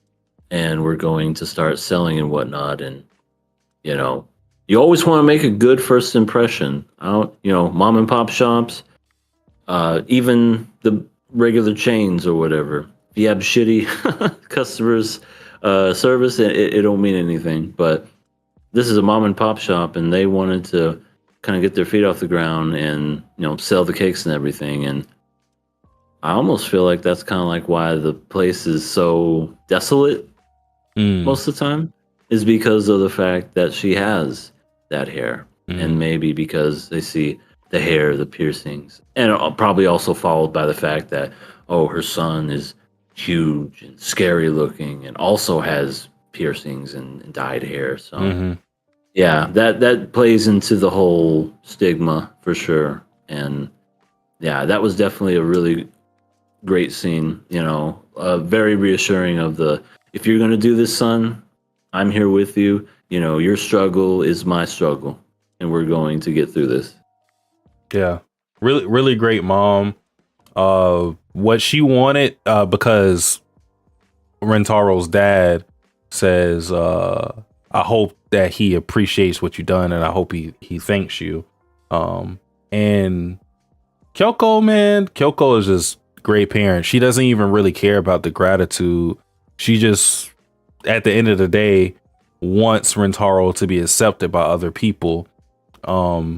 and were going to start selling and whatnot, and you always want to make a good first impression. Mom and pop shops, even the regular chains or whatever. If you have shitty customers service, it don't mean anything. But this is a mom and pop shop, and they wanted to kind of get their feet off the ground and sell the cakes and everything. And I almost feel like that's kind of like why the place is so desolate most of the time, is because of the fact that she has that hair, and maybe because they see the hair, the piercings, and probably also followed by the fact that her son is huge and scary looking and also has piercings and dyed hair. So that plays into the whole stigma for sure. And that was definitely a really great scene, very reassuring of if you're going to do this, son, I'm here with you. Your struggle is my struggle, and we're going to get through this. Yeah, really, really great mom. What she wanted, because Rentaro's dad says, I hope that he appreciates what you've done, and I hope he thanks you. And Kyoko is just great parent. She doesn't even really care about the gratitude. She just, at the end of the day, wants Rintaro to be accepted by other people,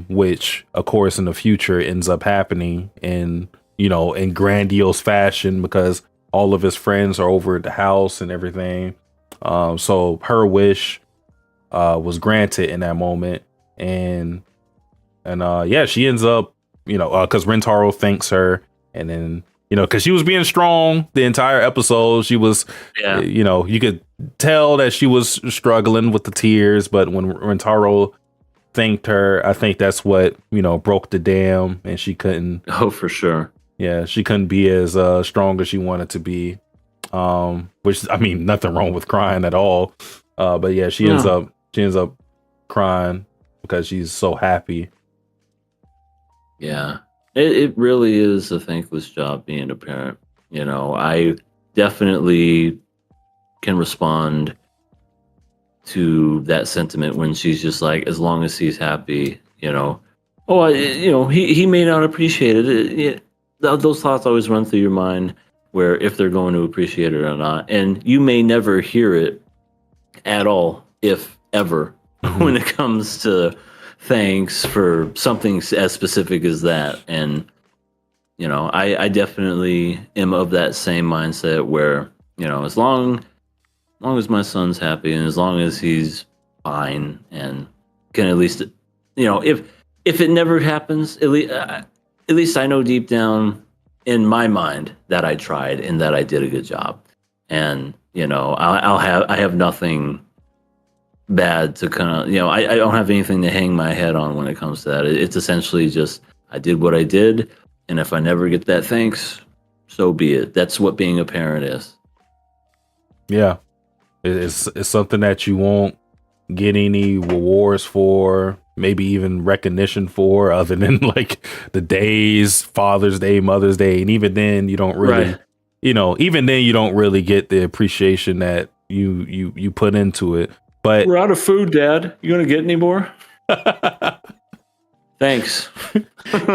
which of course in the future ends up happening in grandiose fashion, because all of his friends are over at the house and everything. So her wish was granted in that moment, and yeah, she ends up, because Rentaro thanks her, and then because she was being strong the entire episode, she was, you could tell that she was struggling with the tears, but when Rentaro thanked her, I think that's what broke the dam, and she couldn't. Oh, for sure. Yeah, she couldn't be as strong as she wanted to be. Which, I mean, nothing wrong with crying at all. But yeah, she ends up crying because she's so happy. Yeah, it really is a thankless job being a parent. I definitely can respond to that sentiment when she's just like, as long as he's happy, he may not appreciate it. Those thoughts always run through your mind, where if they're going to appreciate it or not, and you may never hear it at all, if ever, when it comes to thanks for something as specific as that. And I definitely am of that same mindset where as long as my son's happy, and as long as he's fine, and can at least if it never happens, at least I know deep down in my mind that I tried and that I did a good job. And I have nothing bad to kind of, I don't have anything to hang my head on when it comes to that. It's essentially just, I did what I did, and if I never get that thanks, so be it. That's what being a parent is. Yeah, it's something that you won't get any rewards for, maybe even recognition for, other than like the days, Father's Day, Mother's Day, and even then you don't really, even then you don't really get the appreciation that you put into it. But we're out of food, Dad. You gonna get any more? Thanks.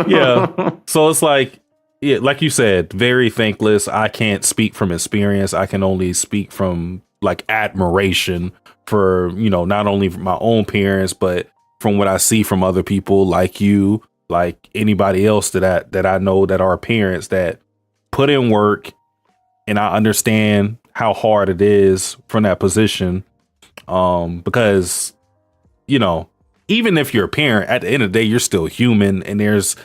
Yeah. So it's like, yeah, like you said, very thankless. I can't speak from experience. I can only speak from like admiration for, not only from my own parents, but from what I see from other people like you, like anybody else that I know that are parents that put in work, and I understand how hard it is from that position. Because, even if you're a parent, at the end of the day, you're still human, and there's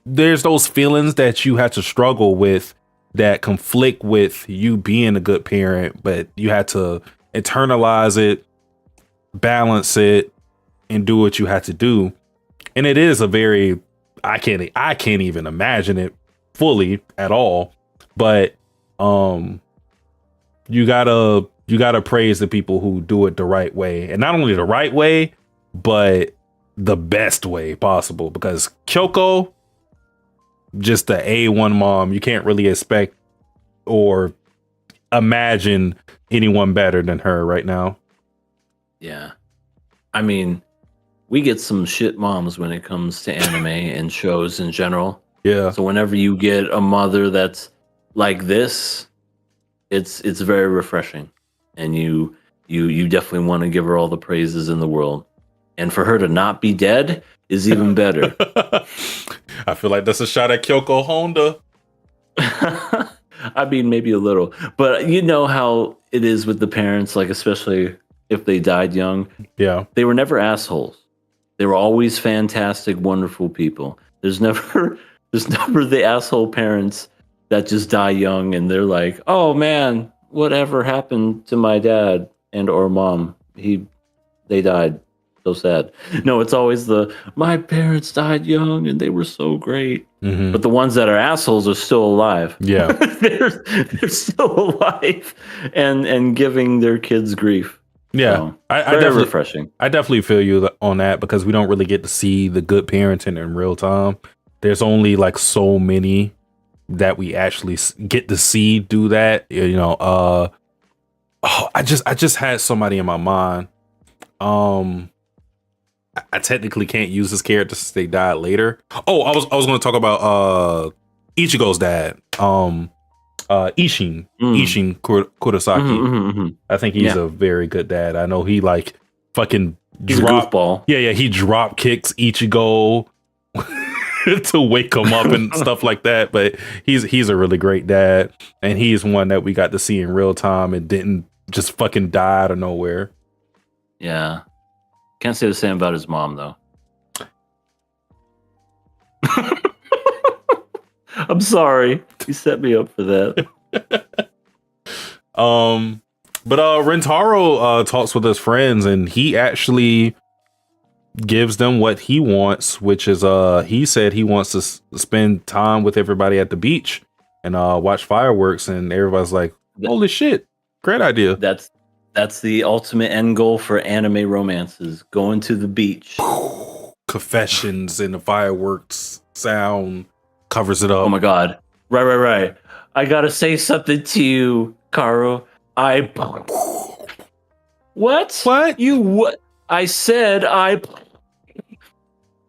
those feelings that you have to struggle with that conflict with you being a good parent, but you had to internalize it, balance it, and do what you had to do. And it is a very, I can't even imagine it fully at all, but you gotta praise the people who do it the right way, and not only the right way, but the best way possible, because Kyoko, just the A1 mom. You can't really expect or imagine anyone better than her right now. Yeah. I mean, we get some shit moms when it comes to anime and shows in general. Yeah. So whenever you get a mother that's like this, it's very refreshing. And you definitely want to give her all the praises in the world. And for her to not be dead is even better. I feel like that's a shot at Kyoko Honda. I mean, maybe a little. But you know how it is with the parents, like especially if they died young. Yeah. They were never assholes. They were always fantastic, wonderful people. There's never the asshole parents that just die young and they're like, oh man, whatever happened to my dad and or mom? They died. So sad. No, it's always my parents died young and they were so great. Mm-hmm. But the ones that are assholes are still alive. Yeah. they're still alive and giving their kids grief. Yeah. So, I very definitely, refreshing. I definitely feel you on that, because we don't really get to see the good parenting in real time. There's only like so many that we actually get to see do that. I just had somebody in my mind. I technically can't use this character since they died later. Oh, I was going to talk about Ichigo's dad, Ishin Kurosaki. I think he's a very good dad. I know he like fucking he's a goofball. Yeah, he drop kicks Ichigo to wake him up and stuff like that. But he's a really great dad, and he's one that we got to see in real time and didn't just fucking die out of nowhere. Yeah. Can't say the same about his mom, though. I'm sorry. You set me up for that. But Rentaro talks with his friends, and he actually gives them what he wants, which is he said he wants to spend time with everybody at the beach and watch fireworks, and everybody's like, holy shit, great idea. That's the ultimate end goal for anime romances, going to the beach. Confessions and the fireworks sound covers it up. Oh my god. Right. I gotta say something to you, Kaoru. What? You what? I said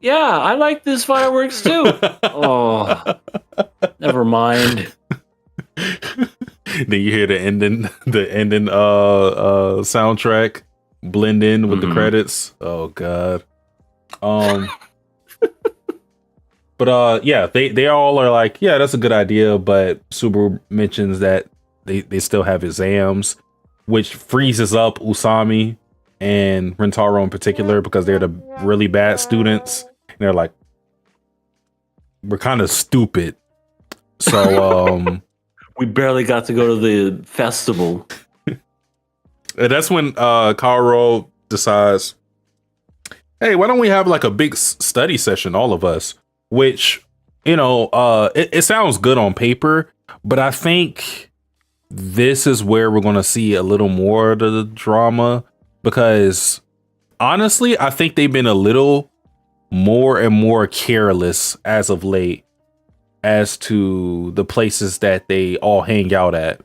Yeah, I like this fireworks too. Oh, never mind. Then you hear the ending soundtrack blend in with the credits. Oh god. But yeah, they all are like, yeah, that's a good idea, but Subaru mentions that they still have exams, which freezes up Usami and Rentaro in particular because they're the really bad students. And they're like, we're kind of stupid. So we barely got to go to the festival. And that's when Kaoru decides, hey, why don't we have like a big study session, all of us? Which, you know, it sounds good on paper, but I think this is where we're going to see a little more of the drama, because honestly, I think they've been a little more and more careless as of late as to the places that they all hang out at.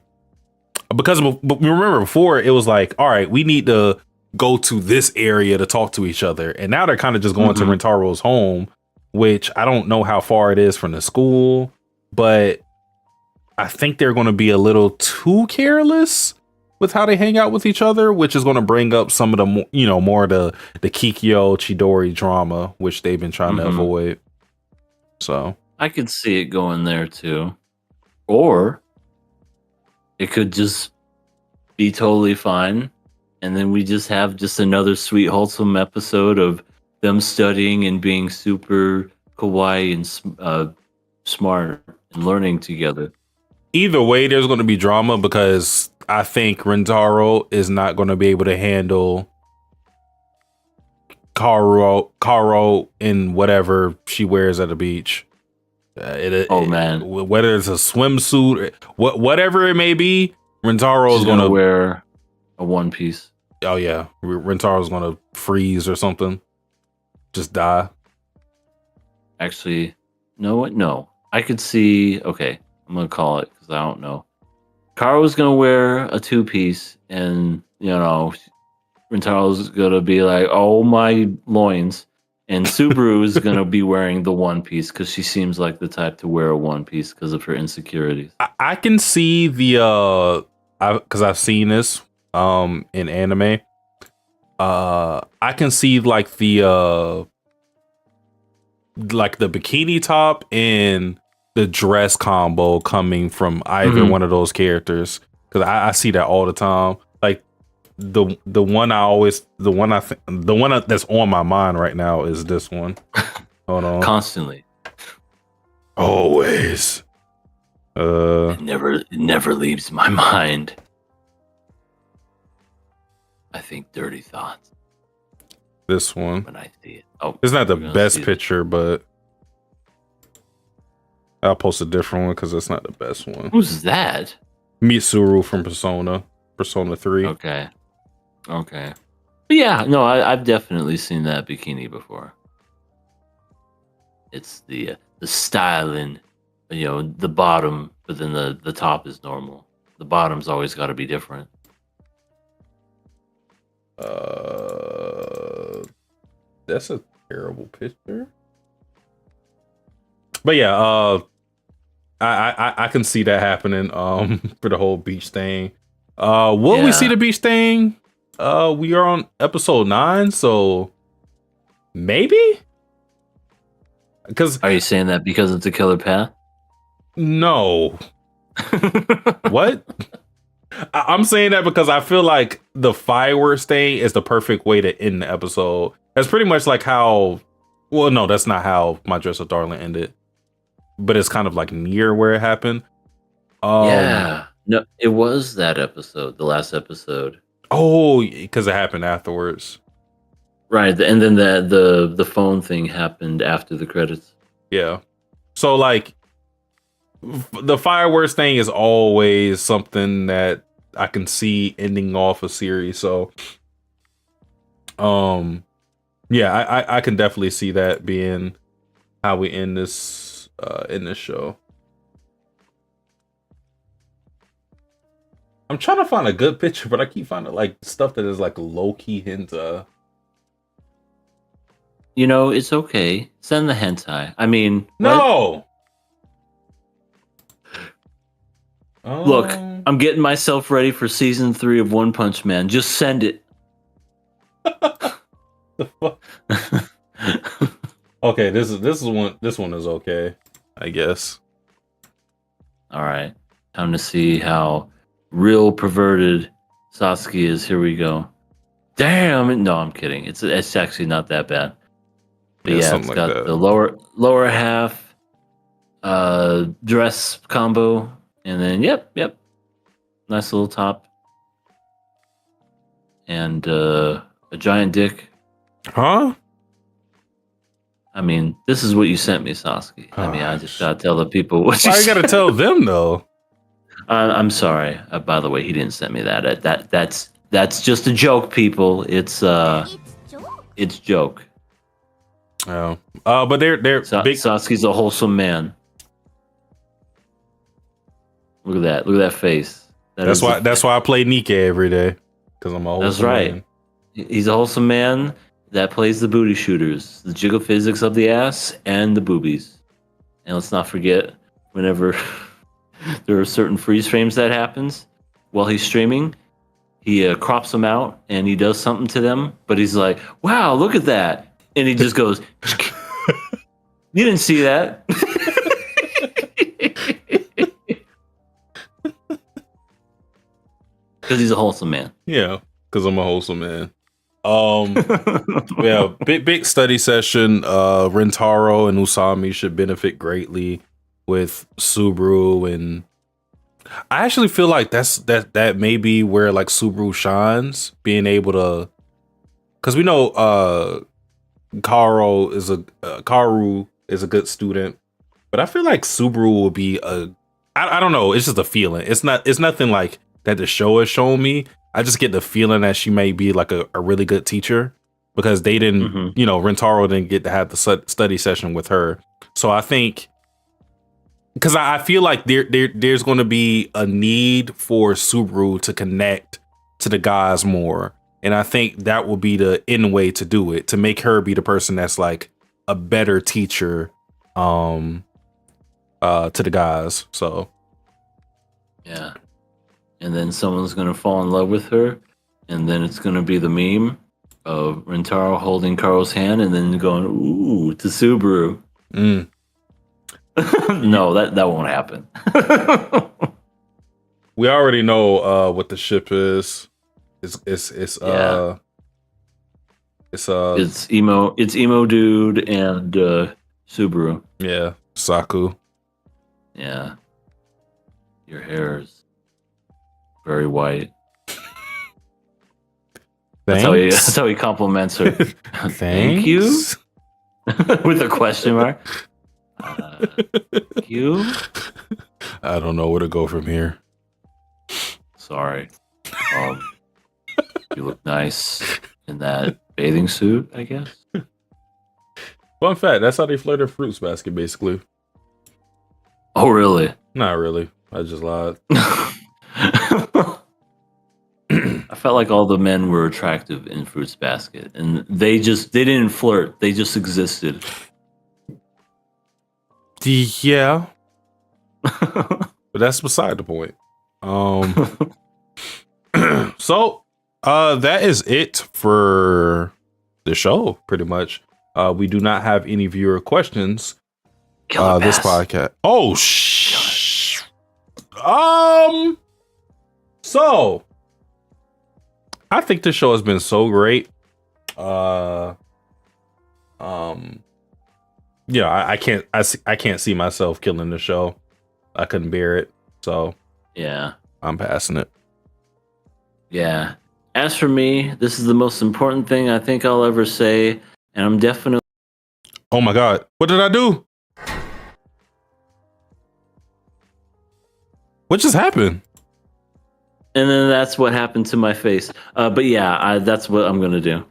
Because remember before, it was like, all right, we need to go to this area to talk to each other. And now they're kind of just going to Rentaro's home, which I don't know how far it is from the school, but I think they're going to be a little too careless with how they hang out with each other, which is going to bring up some of the, you know, more the Kikyo Chidori drama, which they've been trying to avoid. So I could see it going there too. Or it could just be totally fine. And then we just have just another sweet, wholesome episode of them studying and being super kawaii and smart and learning together. Either way, there's going to be drama because I think Rentaro is not going to be able to handle Kaoru in whatever she wears at the beach. Man, whether it's a swimsuit, whatever it may be, Rentaro is going to wear a one piece. Oh yeah, Rentaro is going to freeze or something. Just die. Actually, no. I could see. Okay, I'm gonna call it because I don't know. Kaoru's gonna wear a two-piece, and you know, Rentaro's gonna be like, "Oh my loins," and Subaru is gonna be wearing the one-piece because she seems like the type to wear a one-piece because of her insecurities. I can see the because I've seen this in anime. I can see like the bikini top and the dress combo coming from either one of those characters, because I see that all the time. Like the one that's on my mind right now is this one. Hold on. Constantly. Always. It never leaves my mind. I think dirty thoughts. This one. When I see it. Oh, it's not the best picture, but I'll post a different one because it's not the best one. Who's that? Mitsuru from Persona 3. Okay. But yeah, no, I've definitely seen that bikini before. It's the styling, you know, the bottom, but then the top is normal. The bottom's always got to be different. That's a terrible picture. But yeah, I can see that happening for the whole beach thing. Will we see the beach thing? We are on episode 9, so maybe. because Are you saying that because it's a killer path? no, what? I'm saying that because I feel like the fireworks thing is the perfect way to end the episode. That's pretty much like how. Well, no, that's not how My Dress Up Darling ended, but it's kind of like near where it happened. Yeah. No, it was that episode, the last episode. Oh, because it happened afterwards. Right, and then the phone thing happened after the credits. Yeah. So like the fireworks thing is always something that I can see ending off a series. So yeah, I can definitely see that being how we end this show. I'm trying to find a good picture, but I keep finding like stuff that is like low key hentai. You know, it's okay. Send the hentai. I mean, No. Look, I'm getting myself ready for season 3 of One Punch Man. Just send it. The fuck? Okay, this one is okay, I guess. All right, time to see how real perverted Sasuke is. Here we go. Damn! No, I'm kidding. It's actually not that bad. But yeah, it's got like the lower half dress combo, and then yep, nice little top, and a giant dick. Huh? I mean, this is what you sent me, Sasuke. I mean, I just gotta tell the people what you. Why you gotta tell them though? I'm sorry. By the way, he didn't send me that. That's just a joke, people. It's joke. Oh, but they're big. Sasuke's a wholesome man. Look at that face. That's why I play Nikke every day, because I'm a wholesome. That's right. Man. He's a wholesome man that plays the booty shooters, the jiggle physics of the ass and the boobies. And let's not forget, whenever there are certain freeze frames that happens while he's streaming, he crops them out and he does something to them, but he's like, "Wow, look at that!" And he just goes, "You didn't see that." Because he's a wholesome man. Yeah, because I'm a wholesome man. Yeah, big study session. Rentaro and Usami should benefit greatly with Subaru, and I actually feel like that may be where like Subaru shines, being able to, because we know Kaoru is a good student, but I feel like Subaru will be I don't know, it's just a feeling. It's nothing like that the show has shown me. I just get the feeling that she may be like a really good teacher, because they didn't, Rentaro didn't get to have the study session with her. So I think, because I feel like there's going to be a need for Subaru to connect to the guys more. And I think that will be the end way to do it, to make her be the person that's like a better teacher to the guys. So yeah. And then someone's going to fall in love with her, and then it's going to be the meme of Rentaro holding Kaoru's hand and then going, "Ooh," to Subaru. No, that won't happen. We already know what the ship is. It's emo dude and Subaru. Yeah, Saku. Yeah. Your hair's very white. That's how he compliments her. Thank you. With a question mark. Thank you. I don't know where to go from here. Sorry. You look nice in that bathing suit, I guess. Fun fact, that's how they flare their fruits basket, basically. Oh, really? Not really. I just lied. I felt like all the men were attractive in Fruits Basket, and they didn't flirt. They just existed. Yeah. But that's beside the point. So that is it for the show, pretty much. We do not have any viewer questions. This podcast. Oh, so I think this show has been so great. Yeah, I can't see myself killing the show. I couldn't bear it. So yeah, I'm passing it. Yeah. As for me, this is the most important thing I think I'll ever say, and I'm definitely. Oh my God! What did I do? What just happened? And then that's what happened to my face. But yeah, that's what I'm gonna do.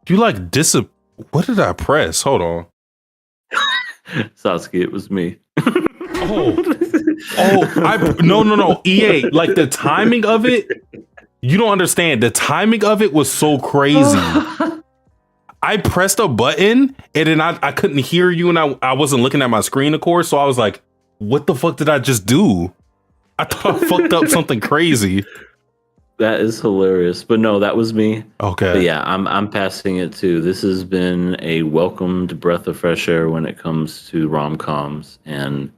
You like What did I press? Hold on. Sasuke, it was me. No. EA, like the timing of it, you don't understand. The timing of it was so crazy. I pressed a button and then I couldn't hear you and I wasn't looking at my screen, of course. So I was like, what the fuck did I just do? I thought I fucked up something crazy. That is hilarious. But no, that was me. Okay. But yeah, I'm passing it too. This has been a welcomed breath of fresh air when it comes to rom-coms. And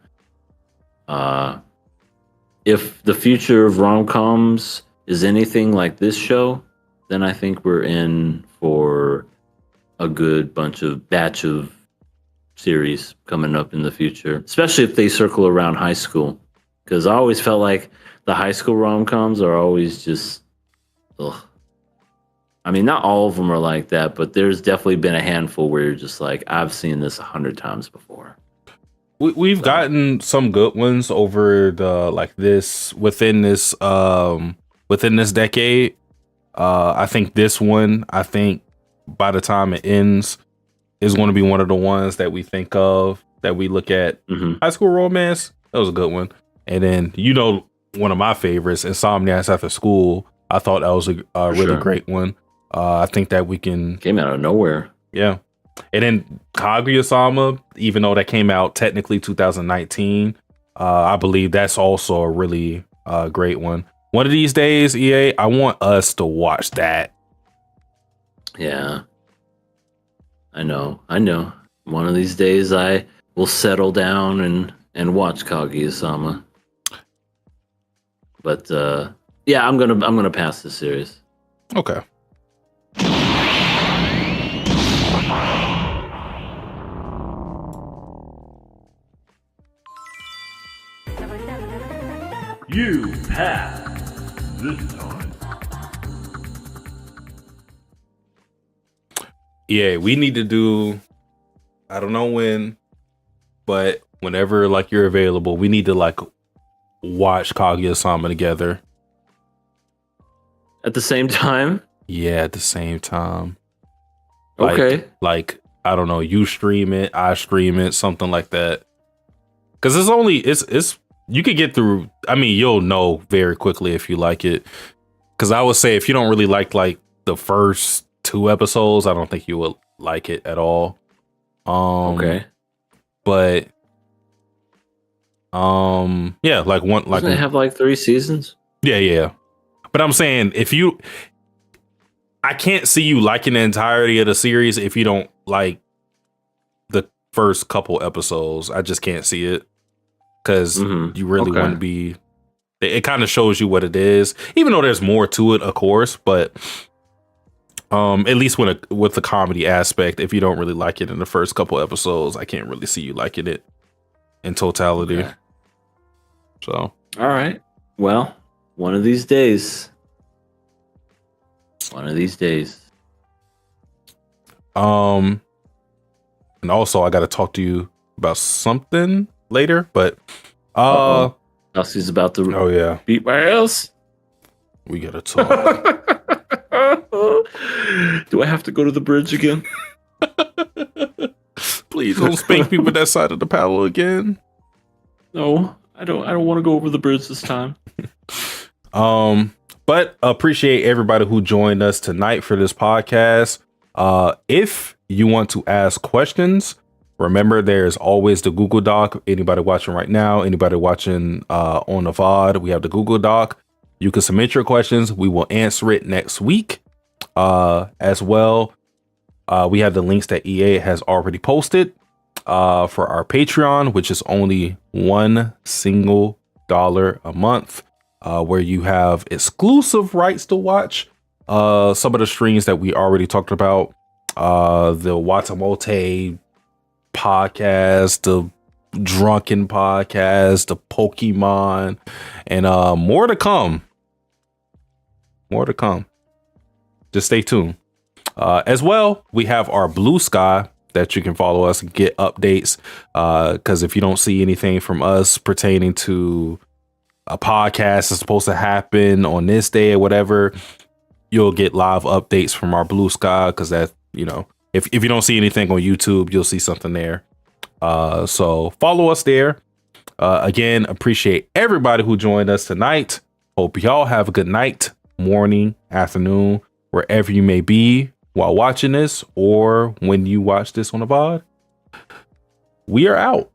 if the future of rom-coms is anything like this show, then I think we're in for a good batch of series coming up in the future, especially if they circle around high school. Because I always felt like the high school rom-coms are always just, ugh. I mean, not all of them are like that, but there's definitely been a handful where you're just like, I've seen this 100 times before. We've gotten some good ones over within this decade. I think this one, by the time it ends, is going to be one of the ones that we think of, that we look at. High School Romance. That was a good one. And then, one of my favorites, Insomniacs After School. I thought that was a really great one. I think that we can... Came out of nowhere. Yeah. And then Kaguya-sama, even though that came out technically 2019, I believe that's also a really great one. One of these days, EA, I want us to watch that. Yeah. I know. One of these days I will settle down and watch Kaguya-sama. But yeah, I'm gonna pass this series. Okay. You pass this time. Yeah, we need to do, I don't know when, but whenever you're available, we need to watch Kaguya-sama together. At the same time? Yeah, at the same time. Okay. I don't know, you stream it, I stream it, something like that. Because it's you could get through. I mean, you'll know very quickly if you like it. Because I would say if you don't really like the first 2 episodes, I don't think you will like it at all. Okay. But yeah, Doesn't it have 3 seasons? Yeah. But I'm saying I can't see you liking the entirety of the series if you don't like the first couple episodes. I just can't see it. Because you really want to be... It kind of shows you what it is, even though there's more to it, of course. But at least with the comedy aspect, if you don't really like it in the first couple episodes, I can't really see you liking it in totality. Okay. So, all right. Well, one of these days. And also, I got to talk to you about something later, but Sasuke's about to beat my ass. We gotta talk. Do I have to go to the bridge again? Please don't spank me with that side of the paddle again. No, I don't want to go over the bridge this time. But appreciate everybody who joined us tonight for this podcast. If you want to ask questions, remember, there's always the Google Doc. Anybody watching right now, anybody watching on the VOD, we have the Google Doc. You can submit your questions. We will answer it next week as well. We have the links that EA has already posted for our Patreon, which is only $1 a month, where you have exclusive rights to watch some of the streams that we already talked about, the Watamote podcast, the Drunken podcast, the Pokemon, and more to come. Just stay tuned. As well, we have our Blue Sky that you can follow us and get updates, because if you don't see anything from us pertaining to a podcast that's supposed to happen on this day or whatever, you'll get live updates from our Blue Sky, because that, if you don't see anything on YouTube, you'll see something there. So follow us there. Again, appreciate everybody who joined us tonight. Hope y'all have a good night, morning, afternoon, wherever you may be while watching this, or when you watch this on the VOD. We are out.